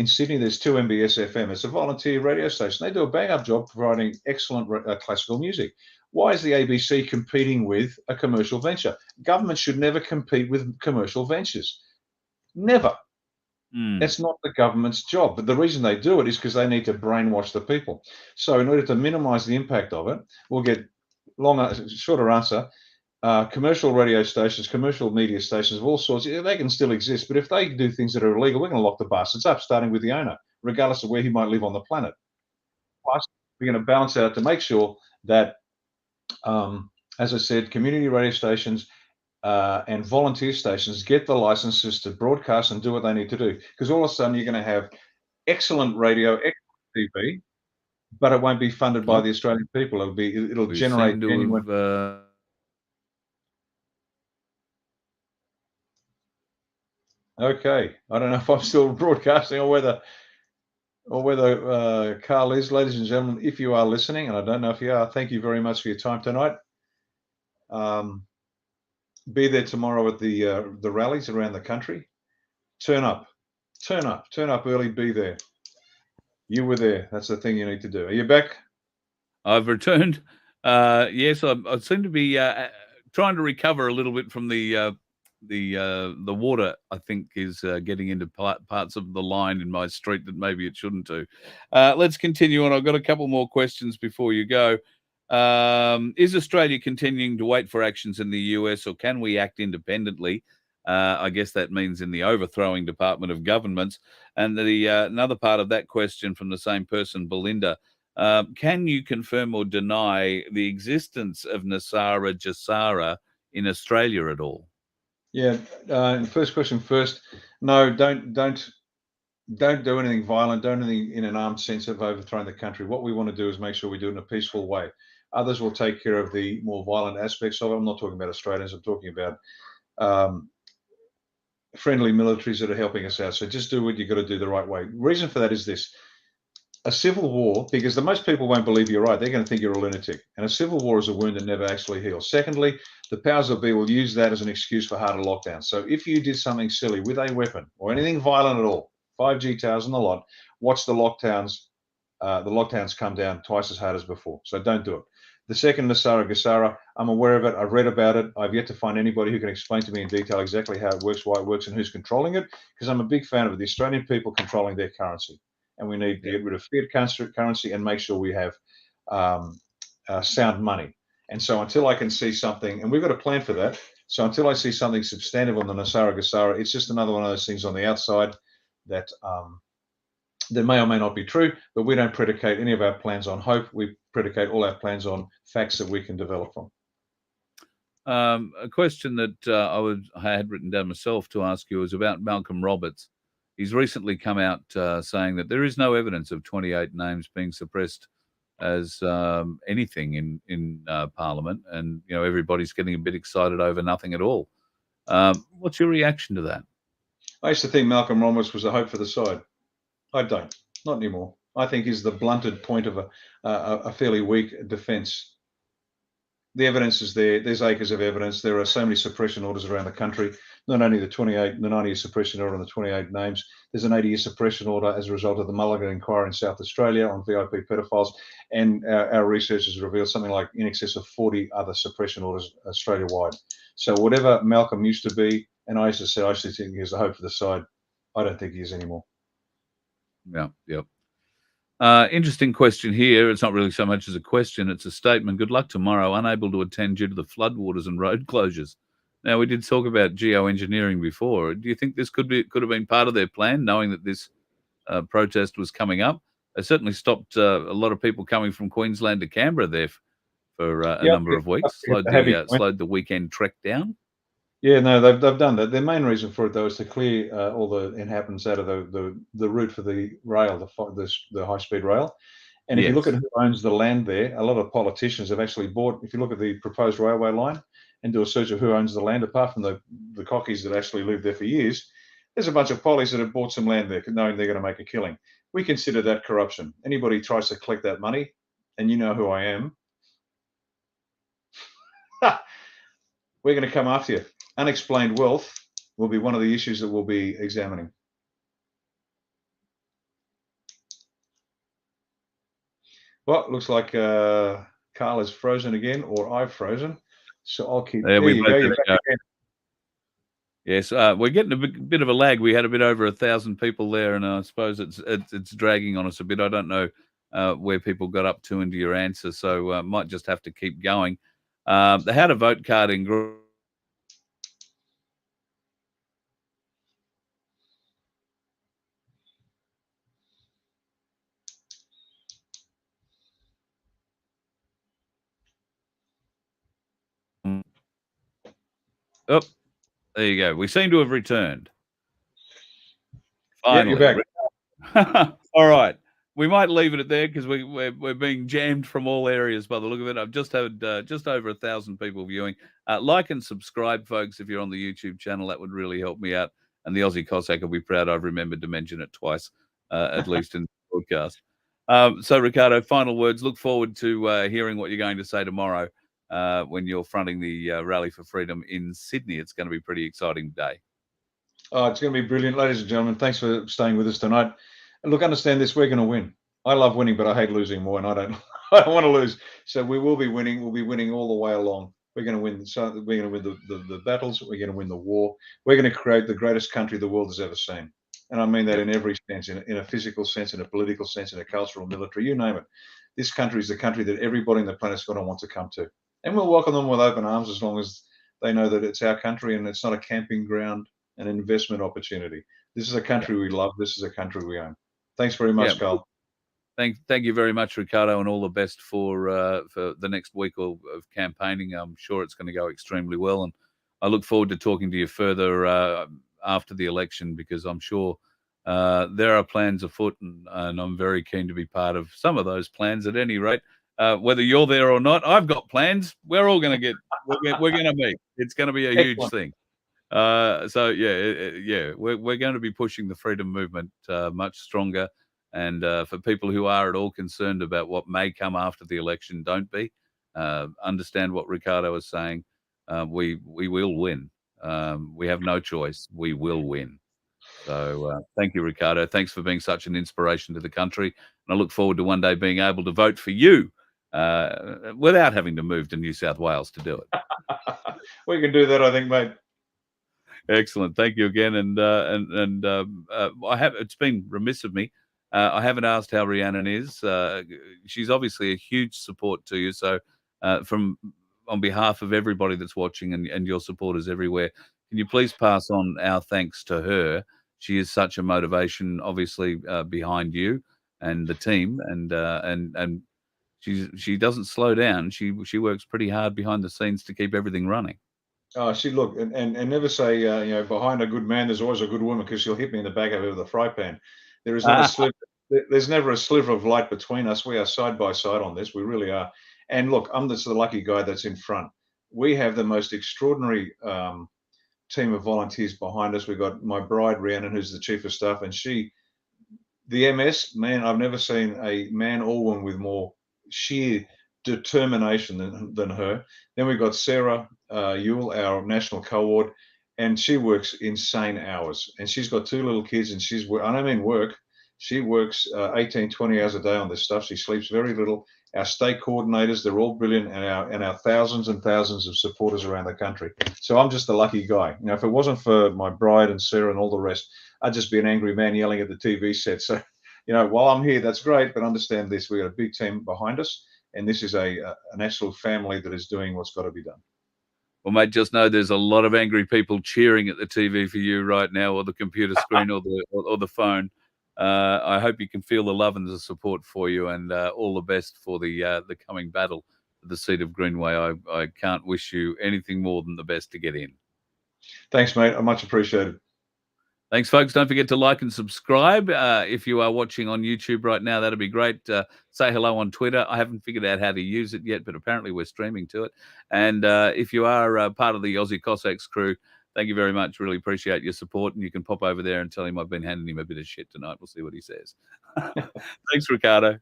Sydney, there's 2MBS FM. It's a volunteer radio station. They do a bang-up job providing excellent classical music. Why is the ABC competing with a commercial venture? Government should never compete with commercial ventures. Never. That's not the government's job. But the reason they do it is because they need to brainwash the people. So in order to minimize the impact of it, we'll get shorter answer. Commercial radio stations, commercial media stations of all sorts, they can still exist. But if they do things that are illegal, we're going to lock the bastards up, starting with the owner, regardless of where he might live on the planet. Plus, we're going to balance out to make sure that, as I said, community radio stations and volunteer stations get the licenses to broadcast and do what they need to do. Because all of a sudden, you're going to have excellent radio, excellent TV, but it won't be funded by the Australian people. It'll generate genuine. Okay, I don't know if I'm still broadcasting or whether Carl is. Ladies and gentlemen, if you are listening, and I don't know if you are, thank you very much for your time tonight. Be there tomorrow at the rallies around the country. Turn up early. Be there. You were there. That's the thing you need to do. Are you back? I've returned. Yes, I seem to be trying to recover a little bit from the water. I think is getting into parts of the line in my street that maybe it shouldn't do. Let's continue on. I've got a couple more questions before you go. Is Australia continuing to wait for actions in the US, or can we act independently? I guess that means in the overthrowing Department of Governments. And the another part of that question from the same person, Belinda, Can you confirm or deny the existence of Nasara Jassara in Australia at all? Yeah. First question first. No, don't do anything violent. Don't do anything in an armed sense of overthrowing the country. What we want to do is make sure we do it in a peaceful way. Others will take care of the more violent aspects of it. I'm not talking about Australians. I'm talking about friendly militaries that are helping us out. So just do what you've got to do the right way. Reason for that is this. A civil war, because the most people won't believe you're right. They're going to think you're a lunatic. And a civil war is a wound that never actually heals. Secondly, the powers that be will use that as an excuse for harder lockdowns. So if you did something silly with a weapon or anything violent at all, 5G towers and the lot, watch the lockdowns. The lockdowns come down twice as hard as before. So don't do it. The second, Nasara Gassara, I'm aware of it. I've read about it. I've yet to find anybody who can explain to me in detail exactly how it works, why it works, and who's controlling it, because I'm a big fan of the Australian people controlling their currency. And we need to get rid of fiat currency and make sure we have sound money. And so until I can see something, and we've got a plan for that, so until I see something substantive on the Nasara Gassara, it's just another one of those things on the outside that that may or may not be true, but we don't predicate any of our plans on hope. We predicate all our plans on facts that we can develop from. A question that I had written down myself to ask you is about Malcolm Roberts. He's recently come out saying that there is no evidence of 28 names being suppressed as anything in Parliament, and everybody's getting a bit excited over nothing at all. What's your reaction to that? I used to think Malcolm Roberts was a hope for the side. I don't, not anymore. I think he's the blunted point of a fairly weak defence. The evidence is there. There's acres of evidence. There are so many suppression orders around the country. Not only the 90-year suppression order on the 28 names, there's an 80-year suppression order as a result of the Mulligan inquiry in South Australia on VIP pedophiles. And our research has revealed something like in excess of 40 other suppression orders Australia-wide. So whatever Malcolm used to be, and I used to say, I used to think he was a hope for the side. I don't think he is anymore. Yeah, yep. Interesting question here. It's not really so much as a question, it's a statement. Good luck tomorrow. Unable to attend due to the floodwaters and road closures. Now, we did talk about geoengineering before. Do you think this could have been part of their plan, knowing that this protest was coming up? They certainly stopped a lot of people coming from Queensland to Canberra there for a number of weeks. Slowed the weekend trek down. Yeah, no, they've done that. Their main reason for it, though, is to clear all the inhabitants out of the route for the rail, the high-speed rail. And if you look at who owns the land there, a lot of politicians have actually bought. If you look at the proposed railway line and do a search of who owns the land, apart from the cockies that actually lived there for years, there's a bunch of pollies that have bought some land there, knowing they're going to make a killing. We consider that corruption. Anybody tries to collect that money, and you know who I am, we're going to come after you. Unexplained wealth will be one of the issues that we'll be examining. Well, it looks like Carl is frozen again, or I've frozen. So I'll keep. There you go. You're back again. Yes, we're getting a bit of a lag. We had a bit over 1,000 people there, and I suppose it's dragging on us a bit. I don't know where people got up to into your answer, so might just have to keep going. The how to vote card in group. Oh, there you go. We seem to have returned. Finally. Yeah, you're back. All right. We might leave it at there because we're being jammed from all areas by the look of it. I've just had just over 1,000 people viewing. Like and subscribe, folks, if you're on the YouTube channel. That would really help me out. And the Aussie Cossack will be proud I've remembered to mention it twice, at least in the broadcast. So, Riccardo, final words. Look forward to hearing what you're going to say tomorrow when you're fronting the Rally for Freedom in Sydney. It's going to be a pretty exciting day. Oh, it's going to be brilliant. Ladies and gentlemen, thanks for staying with us tonight. And look, understand this, we're going to win. I love winning, but I hate losing more, and I don't want to lose. So we will be winning. We'll be winning all the way along. We're going to win. So we're going to win the battles. We're going to win the war. We're going to create the greatest country the world has ever seen. And I mean that in every sense, in a physical sense, in a political sense, in a cultural, military, you name it. This country is the country that everybody on the planet's going to want to come to. And we'll welcome them with open arms as long as they know that it's our country and it's not a camping ground, an investment opportunity. This is a country we love. This is a country we own. Thanks very much, Carl. Thank you very much, Riccardo, and all the best for the next week of campaigning. I'm sure it's going to go extremely well, and I look forward to talking to you further after the election, because I'm sure there are plans afoot, and I'm very keen to be part of some of those plans. At any rate, whether you're there or not, I've got plans. We're all going to we're going to meet. It's going to be a huge Excellent. thing. So yeah, we're going to be pushing the freedom movement much stronger. And for people who are at all concerned about what may come after the election, don't be. Understand what Riccardo is saying. We will win. We have no choice. We will win. So thank you, Riccardo. Thanks for being such an inspiration to the country. And I look forward to one day being able to vote for you without having to move to New South Wales to do it. We can do that, I think, mate. Excellent. Thank you again. And it's been remiss of me. I haven't asked how Rhiannon is. She's obviously a huge support to you. So on behalf of everybody that's watching and your supporters everywhere, can you please pass on our thanks to her? She is such a motivation, obviously, behind you and the team, and she doesn't slow down. She works pretty hard behind the scenes to keep everything running. Oh, she look and never say behind a good man there's always a good woman, because she'll hit me in the back of it with a fry pan. There is not a sliver. There's never a sliver of light between us. We are side by side on this. We really are. And look, I'm just the lucky guy that's in front. We have the most extraordinary team of volunteers behind us. We've got my bride Rhiannon, who's the chief of staff, and the MS man. I've never seen a man or woman with more sheer determination than her. Then we've got Sarah Yule, our national co-ord, and she works insane hours. And she's got 2 little kids, and I don't mean work. She works 18, 20 hours a day on this stuff. She sleeps very little. Our state coordinators, they're all brilliant, and our thousands and thousands of supporters around the country. So I'm just a lucky guy. If it wasn't for my bride and Sarah and all the rest, I'd just be an angry man yelling at the TV set. So, while I'm here, that's great, but understand this: we got a big team behind us, and this is an actual family that is doing what's got to be done. Well, mate, just know there's a lot of angry people cheering at the TV for you right now, or the computer screen, or the phone. I hope you can feel the love and the support for you, and all the best for the coming battle for the seat of Greenway. I can't wish you anything more than the best to get in. Thanks, mate. I much appreciate it. Thanks, folks. Don't forget to like and subscribe. If you are watching on YouTube right now, that'd be great. Say hello on Twitter. I haven't figured out how to use it yet, but apparently we're streaming to it. And if you are part of the Aussie Cossacks crew, thank you very much. Really appreciate your support. And you can pop over there and tell him I've been handing him a bit of shit tonight. We'll see what he says. Thanks, Riccardo.